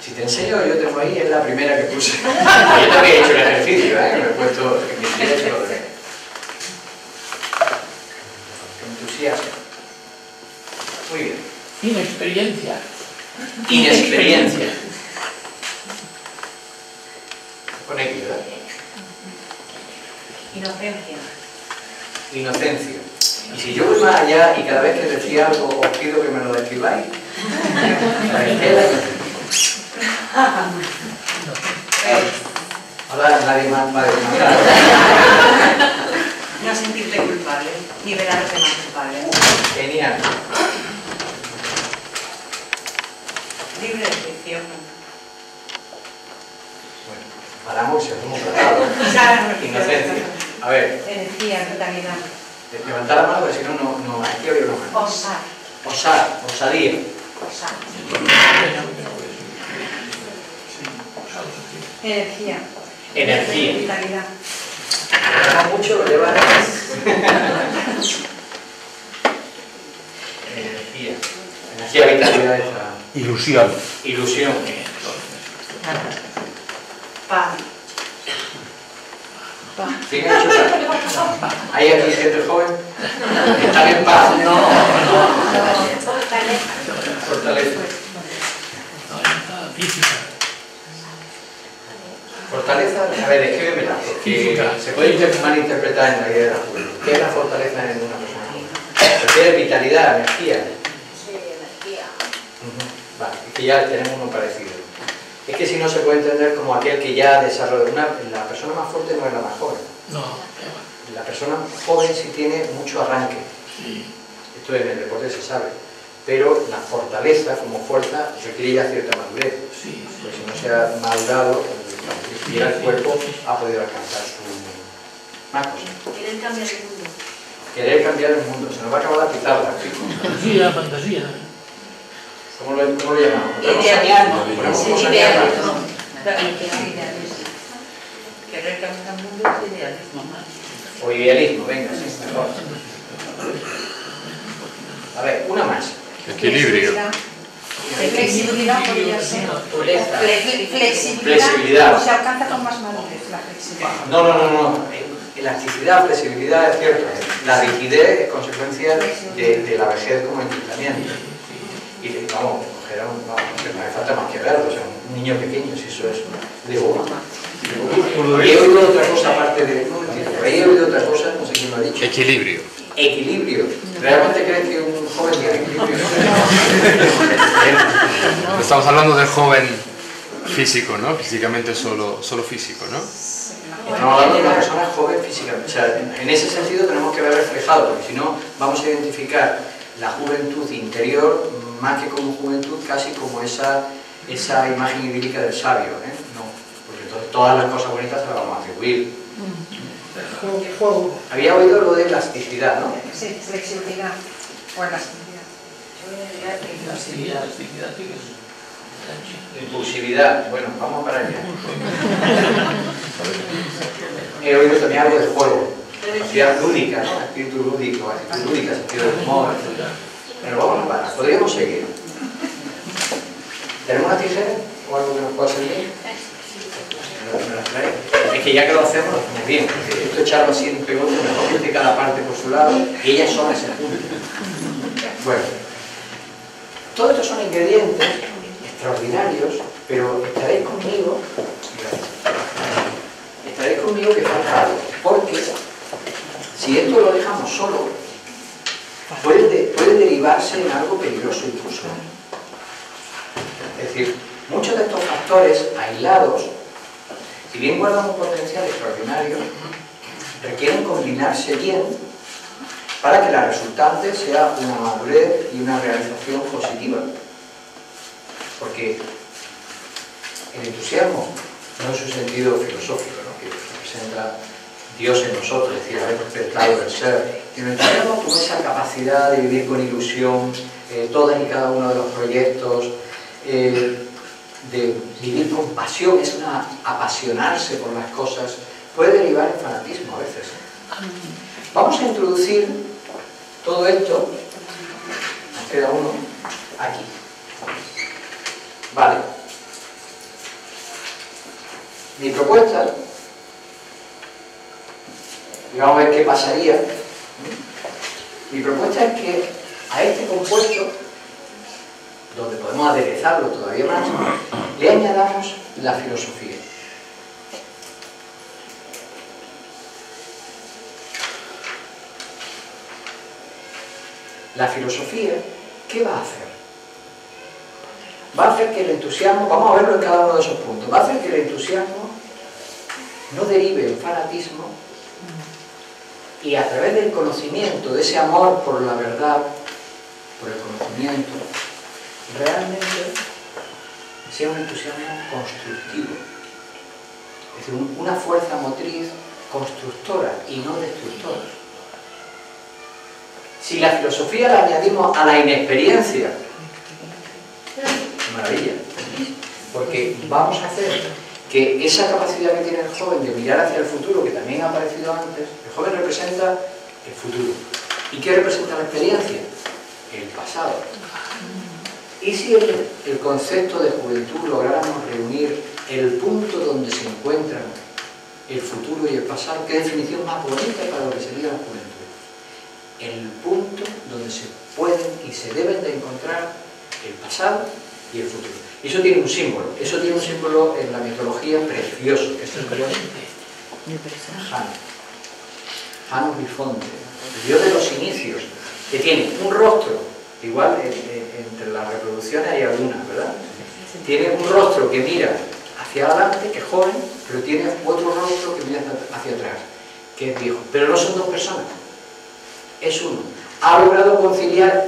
Si te enseño, yo tengo ahí, es la primera que puse. Yo también he hecho el ejercicio, me he puesto en mi derecho. Entusiasmo. Muy bien. Inexperiencia. Inexperiencia. Con X, ¿verdad? Inocencia. Inocencia. Y si yo voy más allá y cada vez que decía algo os pido que me lo describáis, ahora nadie más va a demandar. No sentirte culpable, ni ver a los demás culpables. Genial. Libre de ficción. Bueno, paramos y hacemos tratado. Inocencia. A ver, Energía, vitalidad. levantad la mano, porque si no, no, aquí había una mano. Osar. Osar, osadía. Osar. Energía. Energía. Vitalidad. Lleva mucho, lleva energía. Energía, vitalidad, esta. Ilusión. Ilusión. Paz. ¿Quién ha hecho paz? ¿Hay aquí gente joven? ¿Están en paz? No. Fortaleza. Física. Fortaleza, a ver, escríbemela, porque se puede malinterpretar en la idea de la juventud. ¿Qué es la fortaleza en una persona? ¿Refiere vitalidad, energía? Sí, energía. Vale, es que ya tenemos uno parecido. Es que si no se puede entender como aquel que ya desarrolla la persona más fuerte no es la más joven. No. La persona joven sí tiene mucho arranque. Sí. Esto en el deporte se sabe. Pero la fortaleza como fuerza requiere ya cierta madurez. Sí. Pues si no se ha madurado, el cuerpo ha podido alcanzar su más cosas. Querer cambiar el mundo. Querer cambiar el mundo. Se nos va a acabar la pizarra. Fantasía, fantasía. ¿Cómo lo llamamos? Idealismo. Ponemos Sí, cosas idealismo. Querer cambiar el mundo es idealismo. o idealismo, venga, sí, mejor. A ver, una más. Equilibrio. Flexibilidad podría ser. Pureza. Flexibilidad. Flexibilidad. O se alcanza con más madurez la flexibilidad. No. Elasticidad, flexibilidad es cierto. La rigidez es consecuencia de la vejez como encantamiento. Y vamos, coger a un, no hace falta más que verlo, o sea, un niño pequeño, si eso es de goma. Y he oído otra cosa aparte de... He oído otra cosa, no sé quién lo ha dicho. Equilibrio. Equilibrio. ¿Realmente crees que un joven tiene equilibrio? Estamos hablando del joven físico, ¿no? Físicamente solo físico, ¿no? Estamos hablando de una persona joven físicamente. O sea, en ese sentido tenemos que ver reflejado, porque si no vamos a identificar la juventud interior más que como juventud, casi como esa imagen idílica del sabio, ¿eh? No, porque entonces todas las cosas bonitas se las vamos a atribuir. Juego. Había oído lo de elasticidad, ¿no? Sí, flexibilidad. O elasticidad. Elasticidad, sí. Impulsividad. Bueno, vamos para allá. He oído también algo de juego. Actividad lúdica, ¿no? Espíritu lúdico, actitud lúdica, sentido del humor, etc. Pero vamos a parar. Podríamos seguir. ¿Tenemos una tijera o algo que nos pueda servir? ¿Me la trae? Es que ya que lo hacemos bien, porque esto echarlo así en un pegote, mejor que esté cada parte por su lado, y ellas son ese punto. Bueno, todos estos son ingredientes extraordinarios, pero estaréis conmigo que falta algo, porque si esto lo dejamos solo, puede derivarse en algo peligroso incluso. Es decir, muchos de estos factores aislados, si bien guardan un potencial extraordinario, requieren combinarse bien para que la resultante sea una madurez y una realización positiva. Porque el entusiasmo, no en su sentido filosófico, ¿no? Que representa Dios en nosotros, es decir, haber despertado el ser, y nos encontramos con esa capacidad de vivir con ilusión todas y cada uno de los proyectos, de vivir con pasión, es una apasionarse por las cosas, puede derivar en fanatismo a veces. Vamos a introducir todo esto, nos queda uno, aquí. Vale. Mi propuesta, y vamos a ver qué pasaría, mi propuesta es que a este compuesto, donde podemos aderezarlo todavía más, le añadamos la filosofía. La filosofía, ¿qué va a hacer? Va a hacer que el entusiasmo, vamos a verlo en cada uno de esos puntos, va a hacer que el entusiasmo no derive en fanatismo y a través del conocimiento, de ese amor por la verdad, por el conocimiento, realmente sea un entusiasmo constructivo, es decir, una fuerza motriz constructora y no destructora. Si la filosofía la añadimos a la inexperiencia, maravilla, porque vamos a hacer que esa capacidad que tiene el joven de mirar hacia el futuro, que también ha aparecido antes, el joven representa el futuro. ¿Y qué representa la experiencia? El pasado. ¿Y si el concepto de juventud lográramos reunir el punto donde se encuentran el futuro y el pasado? ¿Qué definición más bonita para lo que sería la juventud? El punto donde se pueden y se deben de encontrar el pasado y el futuro. Y eso tiene un símbolo en la mitología precioso, que es el Janus Bifonte, el dios de los inicios, que tiene un rostro, igual entre las reproducciones hay algunas, ¿verdad? Tiene un rostro que mira hacia adelante, que es joven, pero tiene otro rostro que mira hacia atrás, que es viejo. Pero no son dos personas, es uno. Ha logrado conciliar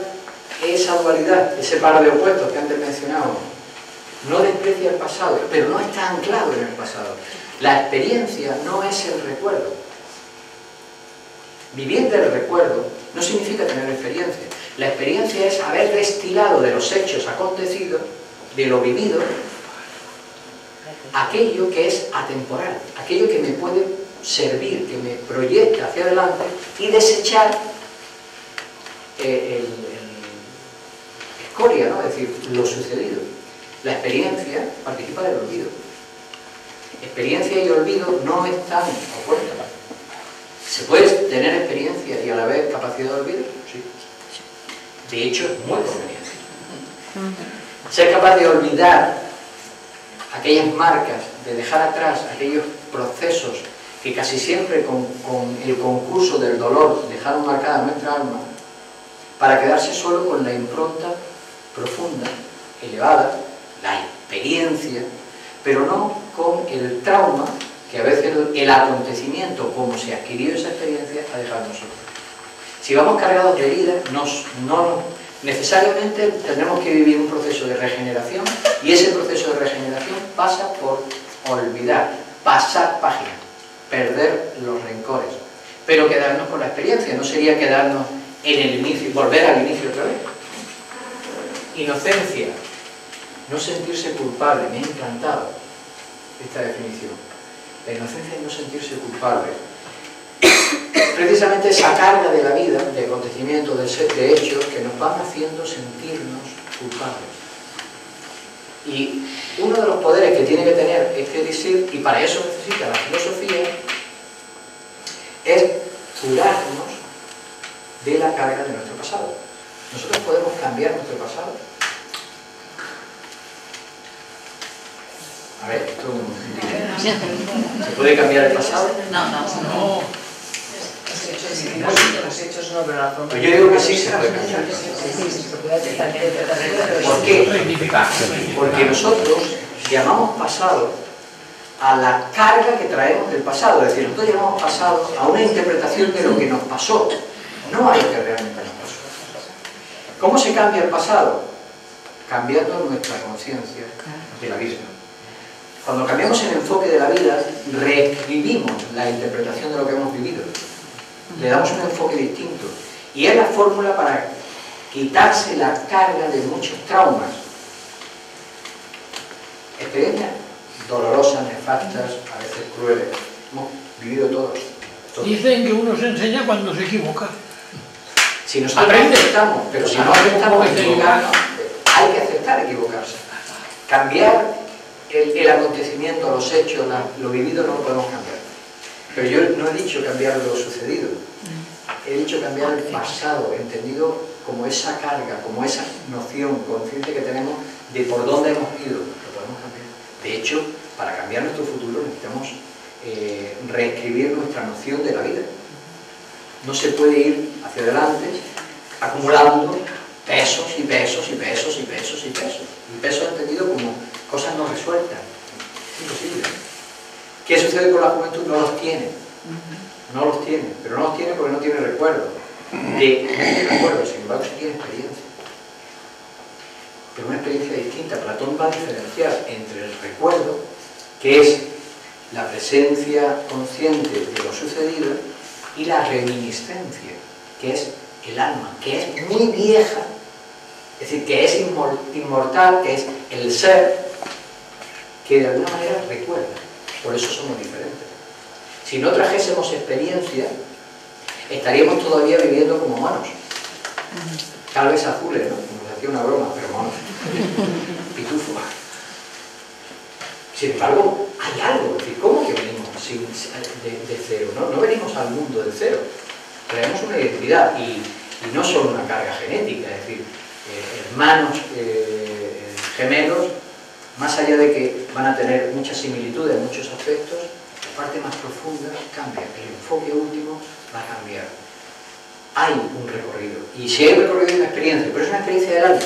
esa dualidad, ese par de opuestos que antes mencionábamos. No desprecia el pasado, pero no está anclado en el pasado. La experiencia no es el recuerdo. Vivir del recuerdo no significa tener experiencia. La experiencia es haber destilado de los hechos acontecidos, de lo vivido, aquello que es atemporal, aquello que me puede servir, que me proyecta hacia adelante, y desechar escoria, ¿no? Es decir, lo sucedido. La experiencia participa del olvido. Experiencia y olvido no están opuestos. ¿Se puede tener experiencia y a la vez capacidad de olvido? Sí. De hecho, es muy conveniente. Ser capaz de olvidar aquellas marcas, de dejar atrás aquellos procesos que casi siempre con el concurso del dolor dejaron marcada nuestra alma, para quedarse solo con la impronta profunda, elevada, la experiencia, pero no con el trauma que a veces el acontecimiento, como se adquirió esa experiencia, ha dejado en nosotros. Si vamos cargados de heridas, no necesariamente tendremos que vivir un proceso de regeneración, y ese proceso de regeneración pasa por olvidar, pasar página, perder los rencores, pero quedarnos con la experiencia. No sería quedarnos en el inicio, volver al inicio otra vez. Inocencia, no sentirse culpable. Me ha encantado esta definición. La inocencia es no sentirse culpable. Precisamente esa carga de la vida, de acontecimientos, de hechos que nos van haciendo sentirnos culpables. Y uno de los poderes que tiene que tener este elixir, y para eso necesita la filosofía, es curarnos de la carga de nuestro pasado. ¿Nosotros podemos cambiar nuestro pasado? A ver, esto ¿se puede cambiar el pasado? No. Los hechos no, pero la forma. Pues yo digo que sí se puede cambiar. ¿Por qué? Porque nosotros llamamos pasado a la carga que traemos del pasado. Es decir, nosotros llamamos pasado a una interpretación de lo que nos pasó, no a lo que realmente nos pasó. ¿Cómo se cambia el pasado? Cambiando nuestra conciencia de la misma. Cuando cambiamos el enfoque de la vida, reescribimos la interpretación de lo que hemos vivido. Le damos un enfoque distinto. Y es la fórmula para quitarse la carga de muchos traumas. Experiencias dolorosas, nefastas, a veces crueles. Hemos vivido todos. Dicen que uno se enseña cuando se equivoca. Si nosotros aceptamos, pero si no aceptamos equivocarnos, hay que aceptar equivocarse. Cambiar el acontecimiento, los hechos, lo vivido no lo podemos cambiar. Pero yo no he dicho cambiar lo sucedido. He dicho cambiar el pasado, entendido como esa carga, como esa noción consciente que tenemos de por dónde hemos ido. Lo podemos cambiar. De hecho, para cambiar nuestro futuro necesitamos reescribir nuestra noción de la vida. No se puede ir hacia adelante acumulando pesos y pesos y pesos y pesos y pesos. Y pesos entendido como cosas no resueltas. Es imposible. ¿Qué sucede con la juventud? No los tiene. No los tiene. Pero no los tiene porque no tiene recuerdo. No tiene recuerdo, sin embargo, sí tiene experiencia. Pero una experiencia distinta. Platón va a diferenciar entre el recuerdo, que es la presencia consciente de lo sucedido, y la reminiscencia, que es el alma, que es muy vieja, es decir, que es inmortal, que es el ser que de alguna manera recuerda. Por eso somos diferentes. Si no trajésemos experiencia, estaríamos todavía viviendo como monos. Tal vez azules, ¿no? Nos hacía una broma, pero monos. Pitufo. Sin embargo, hay algo. Es decir, ¿cómo que venimos de cero? No venimos al mundo de cero. Traemos una identidad y no solo una carga genética. Es decir, hermanos gemelos, más allá de que van a tener muchas similitudes en muchos aspectos, la parte más profunda cambia. El enfoque último va a cambiar. Hay un recorrido. Y si hay un recorrido, hay una experiencia. Pero es una experiencia del alma.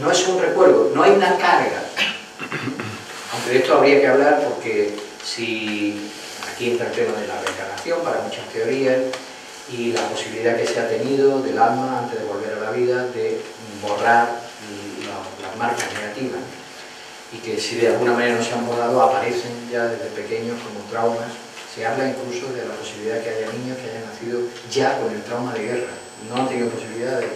No es un recuerdo. No hay una carga. Aunque de esto habría que hablar porque si aquí entra el tema de la reencarnación para muchas teorías y la posibilidad que se ha tenido del alma antes de volver a la vida de borrar las marcas negativas y que si de alguna manera no se han borrado aparecen ya desde pequeños como traumas. Se habla incluso de la posibilidad que haya niños que hayan nacido ya con el trauma de guerra, no han tenido posibilidad de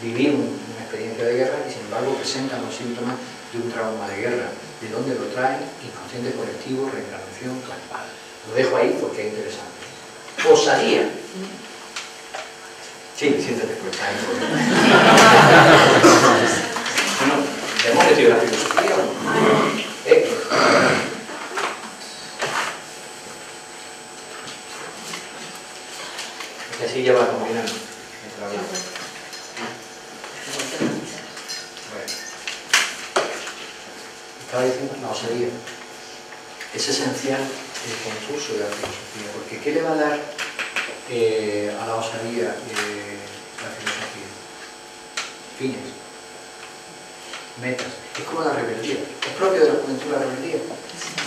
vivir una experiencia de guerra y sin embargo presentan los síntomas de un trauma de guerra. ¿De dónde lo traen? Inconsciente colectivo, reencarnación. Lo dejo ahí porque es interesante. Osadía. Sí, siéntate pues. Bueno, ¿hemos metido la filosofía o no? Y así ya va combinando. Estaba diciendo la osadía. Es esencial el concurso de la filosofía, porque ¿qué le va a dar a la osadía la filosofía? Fines, metas. Es como la rebeldía. ¿Es propio de la juventud la rebeldía?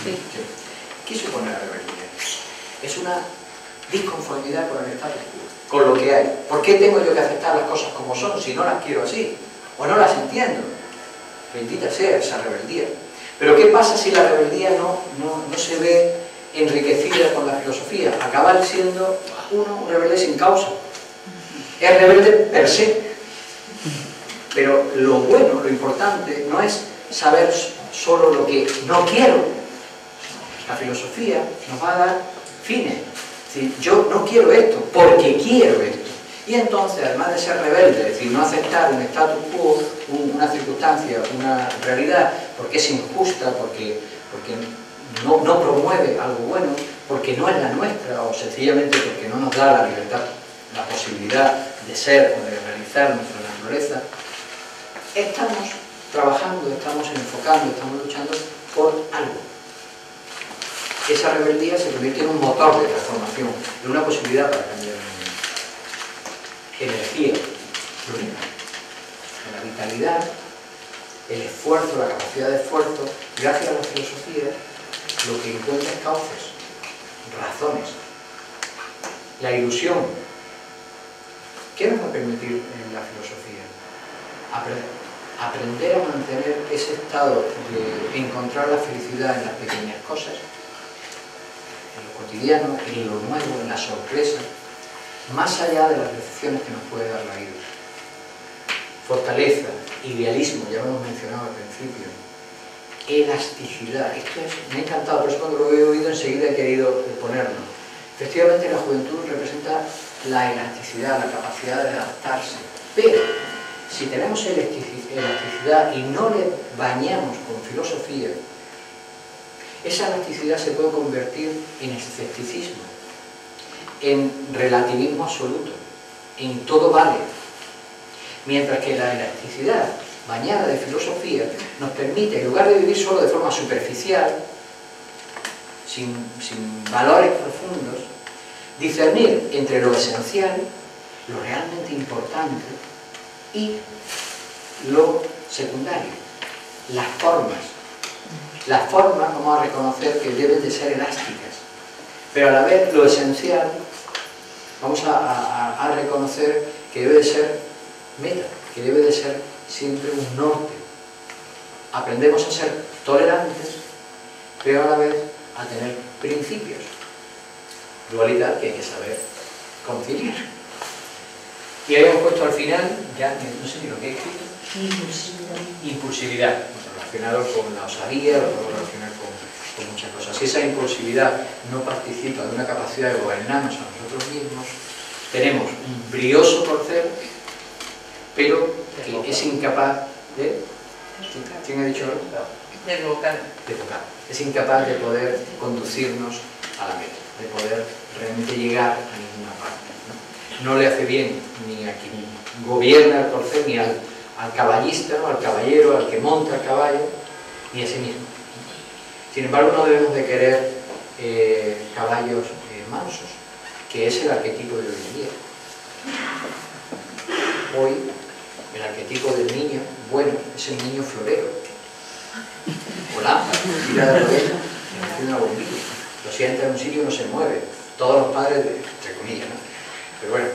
Sí. ¿Qué supone la rebeldía? Es una disconformidad con el status quo, con lo que hay. ¿Por qué tengo yo que aceptar las cosas como son si no las quiero así? ¿O no las entiendo? Bendita sea esa rebeldía. Pero ¿qué pasa si la rebeldía no se ve enriquecida con la filosofía? Acaba siendo un rebelde sin causa. Es rebelde per se. Pero lo bueno, lo importante, no es saber solo lo que no quiero. La filosofía nos va a dar fines. Es decir, yo no quiero esto, porque quiero esto. Y entonces, además de ser rebelde, es decir, no aceptar un status quo, una circunstancia, una realidad, porque es injusta, porque no promueve algo bueno, porque no es la nuestra, o sencillamente porque no nos da la libertad, la posibilidad de ser o de realizar nuestra naturaleza, estamos trabajando, estamos enfocando, estamos luchando por algo. Esa rebeldía se convierte en un motor de transformación, en una posibilidad para cambiar el mundo. Energía, la vitalidad, el esfuerzo, la capacidad de esfuerzo. Gracias a la filosofía lo que encuentra es cauces, razones. La ilusión. ¿Qué nos va a permitir en la filosofía? aprender a mantener ese estado de encontrar la felicidad en las pequeñas cosas, en lo cotidiano, en lo nuevo, en la sorpresa, más allá de las decepciones que nos puede dar la vida. Fortaleza, idealismo, ya lo hemos mencionado al principio, elasticidad, me ha encantado, por eso cuando lo he oído enseguida he querido ponerlo. Efectivamente la juventud representa la elasticidad, la capacidad de adaptarse, pero si tenemos elasticidad y no le bañamos con filosofía, esa elasticidad se puede convertir en escepticismo, en relativismo absoluto, en todo vale. Mientras que la elasticidad bañada de filosofía nos permite, en lugar de vivir solo de forma superficial, sin valores profundos, discernir entre lo esencial, lo realmente importante y lo secundario, las formas. Las formas vamos a reconocer que deben de ser elásticas, pero a la vez lo esencial vamos a reconocer que debe de ser meta, que debe de ser siempre un norte. Aprendemos a ser tolerantes, pero a la vez a tener principios. Dualidad que hay que saber conciliar. Y ahí hemos puesto al final, ya no sé ni lo que he escrito, impulsividad, relacionado con la osadía, lo podemos relacionar con muchas cosas. Si esa impulsividad no participa de una capacidad de gobernarnos a nosotros mismos, tenemos un brioso corcel, pero que es incapaz de... ¿Quién ha dicho algo? Del vocal. De tocar. Es incapaz de poder conducirnos a la meta, de poder realmente llegar a ninguna parte. No le hace bien ni a quien gobierna el corcel, ni al caballista, ¿no? Al caballero, al que monta el caballo, ni a sí mismo. Sin embargo, no debemos de querer caballos mansos, que es el arquetipo de hoy en día. Hoy, el arquetipo del niño bueno es el niño florero. O lámpara, tira de rodillas, y una bombilla. Pero si entra en un sitio no se mueve. Todos los padres, entre comillas, ¿no? Pero bueno,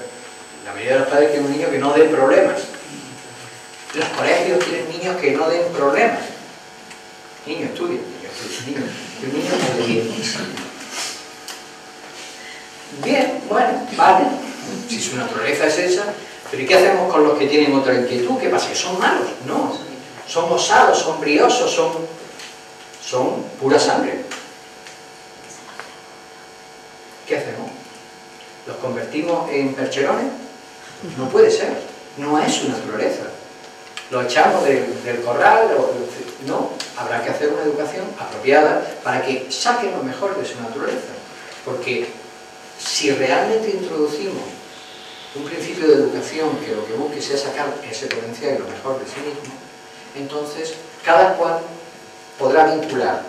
la mayoría de los padres quieren un niño que no dé problemas. Los colegios quieren niños que no den problemas. Niño, estudia. Un niño obedientísimo. Bien, bueno, vale. Si su naturaleza es esa, pero ¿y qué hacemos con los que tienen otra inquietud? ¿Qué pasa? ¿Que son malos? No. Son osados, son briosos, son pura sangre. ¿Qué hacemos? ¿Los convertimos en percherones? No puede ser. No es su naturaleza. Lo echamos del corral, no. Habrá que hacer una educación apropiada para que saquen lo mejor de su naturaleza. Porque si realmente introducimos un principio de educación que lo que busque sea sacar ese potencial y lo mejor de sí mismo, entonces cada cual podrá vincular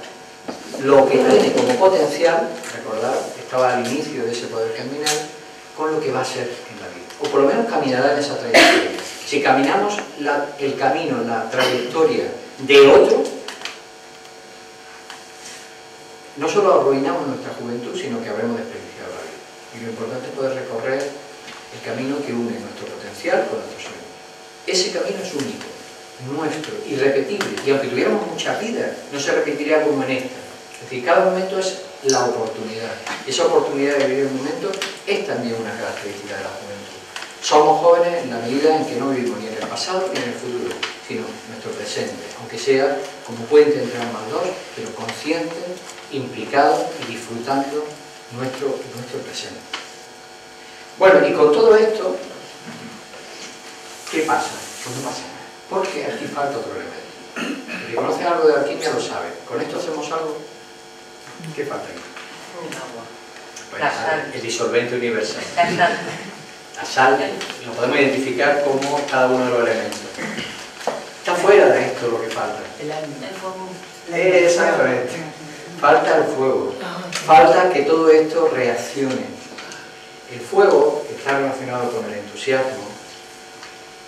lo que tiene como potencial, recordad, estaba al inicio de ese poder germinal, con lo que va a ser en la vida. O por lo menos caminará en esa trayectoria. Si caminamos el camino, la trayectoria de otro, no solo arruinamos nuestra juventud, sino que habremos desperdiciado la vida. Y lo importante es poder recorrer el camino que une nuestro potencial con nuestro sueño. Ese camino es único, nuestro, irrepetible. Y aunque tuviéramos mucha vida, no se repetiría como en esta. Es decir, cada momento es la oportunidad. Y esa oportunidad de vivir el momento es también una característica de la juventud. Somos jóvenes en la medida en que no vivimos ni en el pasado ni en el futuro, sino en nuestro presente, aunque sea como puente entre ambas dos, pero conscientes, implicados y disfrutando nuestro presente. Bueno, y con todo esto, ¿qué pasa? Pues no pasa nada, porque aquí falta otro elemento. El que conoce algo de alquimia lo sabe. ¿Con esto hacemos algo? ¿Qué falta aquí? Un agua. Pues La sal. el disolvente universal. La sal. La sal lo podemos identificar como cada uno de los elementos. Está fuera de esto lo que falta. El fuego. Exactamente. Falta el fuego. Falta que todo esto reaccione. El fuego está relacionado con el entusiasmo.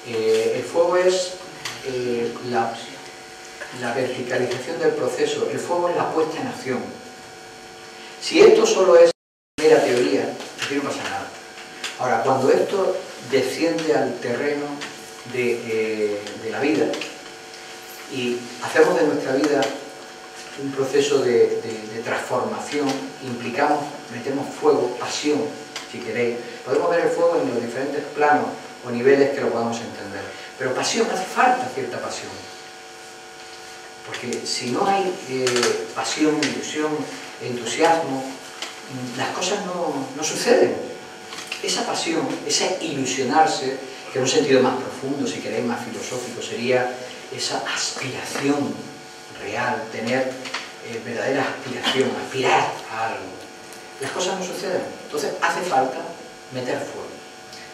El fuego es la verticalización del proceso. El fuego es la puesta en acción. Si esto solo es mera teoría, aquí no pasa nada. Ahora, cuando esto desciende al terreno de la vida, y hacemos de nuestra vida un proceso de transformación, metemos fuego, pasión, si queréis. Podemos ver el fuego en los diferentes planos o niveles que lo podamos entender. Pero pasión, hace falta cierta pasión. Porque si no hay pasión, ilusión, entusiasmo, las cosas no suceden. Esa pasión, ese ilusionarse, que en un sentido más profundo, si queréis, más filosófico, sería esa aspiración real, tener verdadera aspiración, aspirar a algo. Las cosas no suceden. Entonces hace falta meter fuego.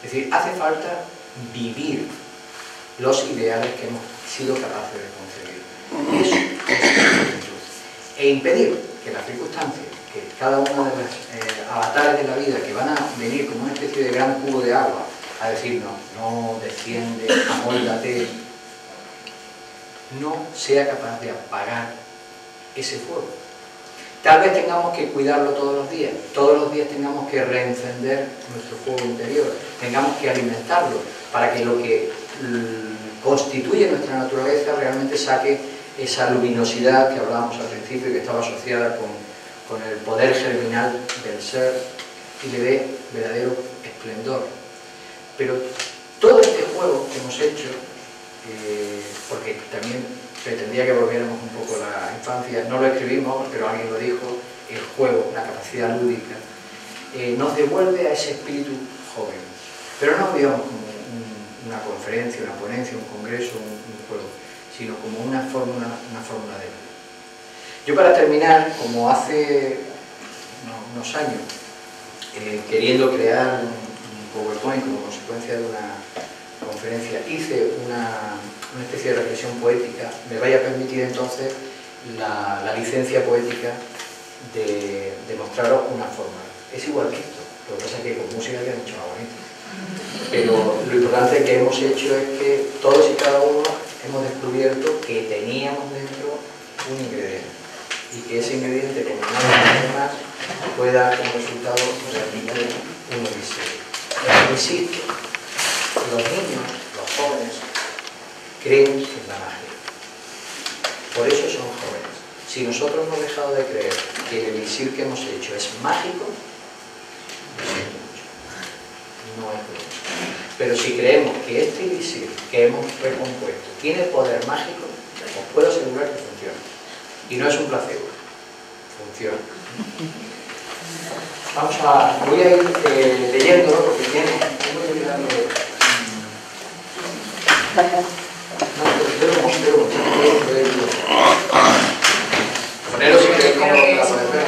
Es decir, hace falta vivir los ideales que hemos sido capaces de concebir. Eso es la juventud. E impedir que las circunstancias, que cada una de las avatares de la vida que van a venir como una especie de gran cubo de agua a decirnos, no desciende, amóldate, no sea capaz de apagar ese fuego. Tal vez tengamos que cuidarlo todos los días tengamos que reencender nuestro fuego interior, tengamos que alimentarlo para que lo que constituye nuestra naturaleza realmente saque esa luminosidad que hablábamos al principio y que estaba asociada con el poder germinal del ser y le dé verdadero esplendor. Pero todo este juego que hemos hecho, porque también pretendía que volviéramos un poco a la infancia, no lo escribimos, pero alguien lo dijo, el juego, la capacidad lúdica, nos devuelve a ese espíritu joven. Pero no digamos como una conferencia, una ponencia, un congreso, un juego, sino como una fórmula de vida. Yo, para terminar, como hace unos años, queriendo crear un PowerPoint como consecuencia de una conferencia, hice una especie de reflexión poética. Me vaya a permitir entonces la licencia poética de mostraros una forma. Es igual que esto, lo que pasa es que con música queda mucho más bonito. Pero lo importante que hemos hecho es que todos y cada uno hemos descubierto que teníamos dentro un ingrediente y que ese ingrediente, como nada de los demás, pueda como resultado realmente un elixir. Insisto, los niños, los jóvenes, creen en la magia. Por eso son jóvenes. Si nosotros hemos dejado de creer que el elixir que hemos hecho es mágico, lo siento mucho, no hay problema. Pero si creemos que este elixir que hemos recompuesto tiene poder mágico, os puedo asegurar que funciona. Y no es un placebo, funciona. Voy a ir leyéndolo porque tiene que darle. Poneros si queréis cómodo para poder ver.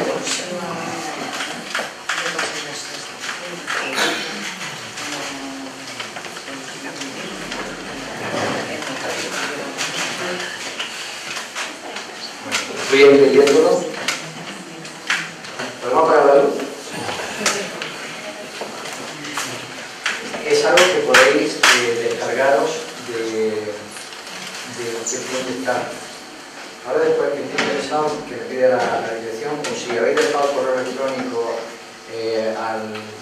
Voy a ir leyéndolo. ¿Podemos apagar la luz? Es algo que podéis descargaros de dónde está. Ahora, después, que esté interesado, que me pida la dirección, o si habéis dejado correo electrónico,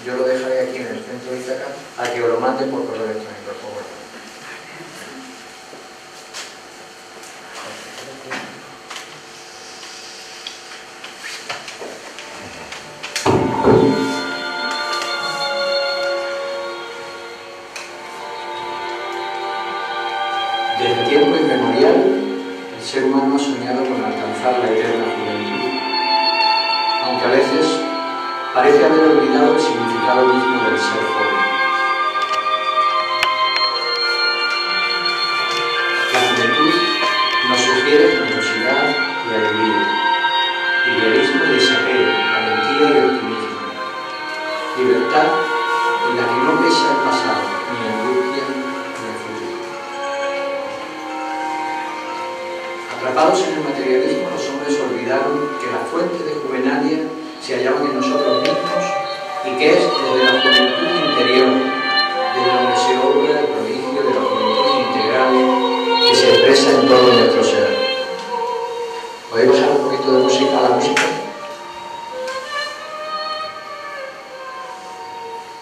yo lo dejaré aquí en el centro de Ítaca, a que os lo manden por correo electrónico, por favor. Desde tiempo inmemorial, el ser humano ha soñado con alcanzar la eterna juventud, aunque a veces parece haber olvidado el significado mismo del ser joven. La juventud nos sugiere generosidad y alegría, idealismo y desapego, valentía y optimismo, libertad en la que no pesa el pasado, ni angustia ni el futuro. Atrapados en el materialismo, los hombres olvidaron que la fuente de juvenalia se hallaban en nosotros mismos y que es desde la juventud interior, desde donde se obra el prodigio de la juventud integral que se expresa en todo nuestro ser. ¿Podéis bajar un poquito de música a la música?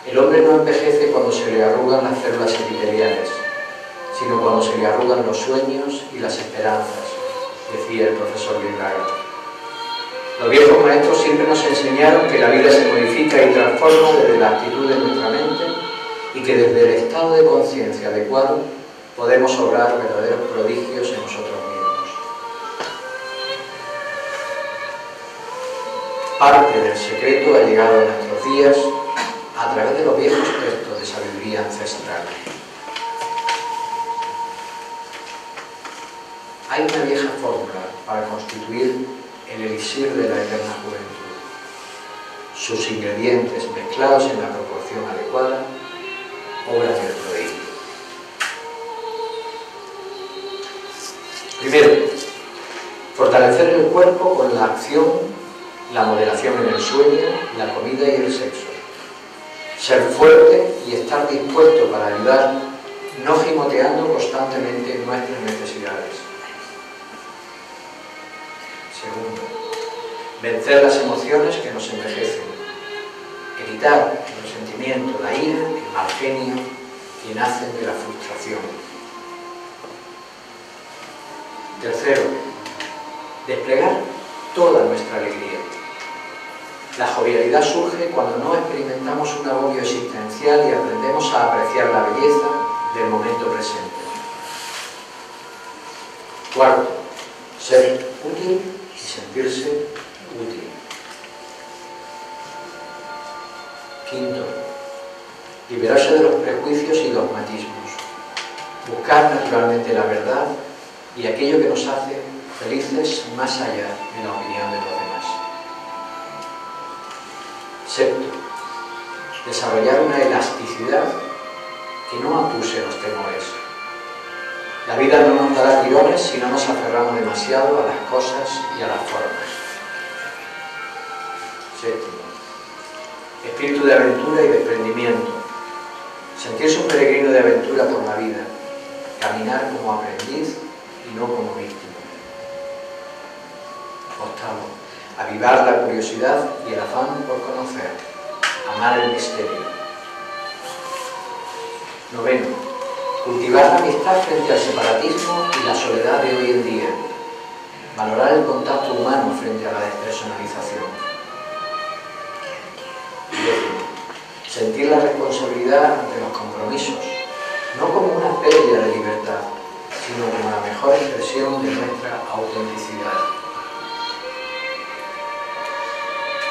El hombre no envejece cuando se le arrugan las células epiteliales, sino cuando se le arrugan los sueños y las esperanzas, decía el profesor Villagra. Los viejos maestros siempre nos enseñaron que la vida se modifica y transforma desde la actitud de nuestra mente y que desde el estado de conciencia adecuado podemos obrar verdaderos prodigios en nosotros mismos. Parte del secreto ha llegado a nuestros días a través de los viejos textos de sabiduría ancestral. Hay una vieja fórmula para constituir el elixir de la eterna juventud. Sus ingredientes mezclados en la proporción adecuada obran el prodigio. Primero, fortalecer el cuerpo con la acción, la moderación en el sueño, la comida y el sexo. Ser fuerte y estar dispuesto para ayudar, no gimoteando constantemente nuestras necesidades. Segundo, vencer las emociones que nos envejecen. Evitar el resentimiento, la ira, el mal genio que nacen de la frustración. Tercero, desplegar toda nuestra alegría. La jovialidad surge cuando no experimentamos un agobio existencial y aprendemos a apreciar la belleza del momento presente. Cuarto, ser útil y sentirse útil. Quinto, liberarse de los prejuicios y dogmatismos. Buscar naturalmente la verdad y aquello que nos hace felices más allá de la opinión de los demás. Sexto, desarrollar una elasticidad que no acuse los temores. La vida no nos dará tirones si no nos aferramos demasiado a las cosas y a las formas. Séptimo, espíritu de aventura y desprendimiento. Sentirse un peregrino de aventura por la vida. Caminar como aprendiz y no como víctima. Octavo, avivar la curiosidad y el afán por conocer. Amar el misterio. Noveno, cultivar la amistad frente al separatismo y la soledad de hoy en día. Valorar el contacto humano frente a la despersonalización. Décimo, sentir la responsabilidad ante los compromisos, no como una pérdida de libertad, sino como la mejor expresión de nuestra autenticidad.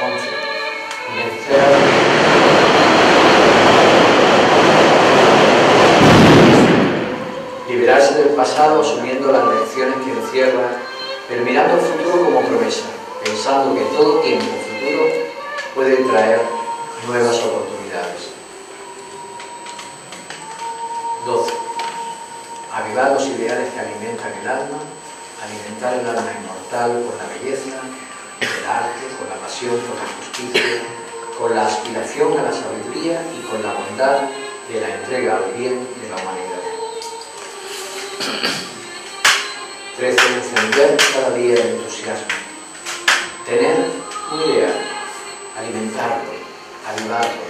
11. Liberarse del pasado asumiendo las lecciones que encierra, pero mirando el futuro como promesa, pensando que todo tiempo futuro puede traer nuevas oportunidades. 12. Avivar los ideales que alimentan el alma, alimentar el alma inmortal con la belleza, el arte, con la pasión por la justicia, con la aspiración a la sabiduría y con la bondad de la entrega al bien de la humanidad. 13. Encender cada día el entusiasmo. Tener un ideal, alimentarlo, avivarlo.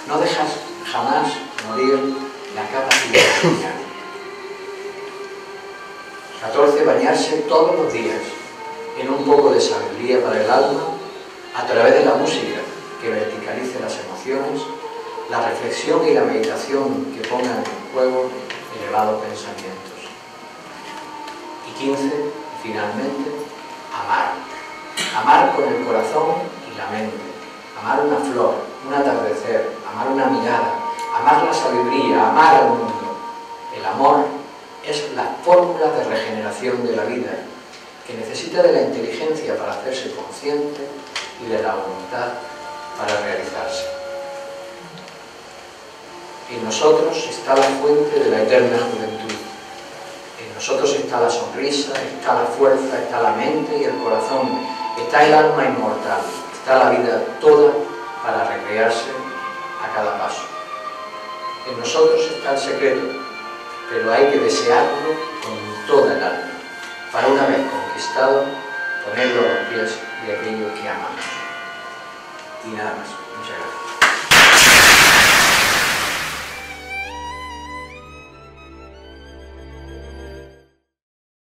No dejas jamás morir la capacidad de soñar. 14. Bañarse todos los días en un poco de sabiduría para el alma a través de la música que verticalice las emociones, la reflexión y la meditación que pongan en juego elevados pensamientos. Y 15. Finalmente, amar. Amar con el corazón y la mente. Amar una flor, un atardecer, amar una mirada, amar la sabiduría, amar al mundo. El amor es la fórmula de regeneración de la vida, que necesita de la inteligencia para hacerse consciente y de la voluntad para realizarse. En nosotros está la fuente de la eterna juventud. En nosotros está la sonrisa, está la fuerza, está la mente y el corazón, está el alma inmortal, está la vida toda para recrearse a cada paso. En nosotros está el secreto, pero hay que desearlo con toda el alma, para una vez conquistado, ponerlo a los pies de aquello que amamos. Y nada más. Muchas gracias.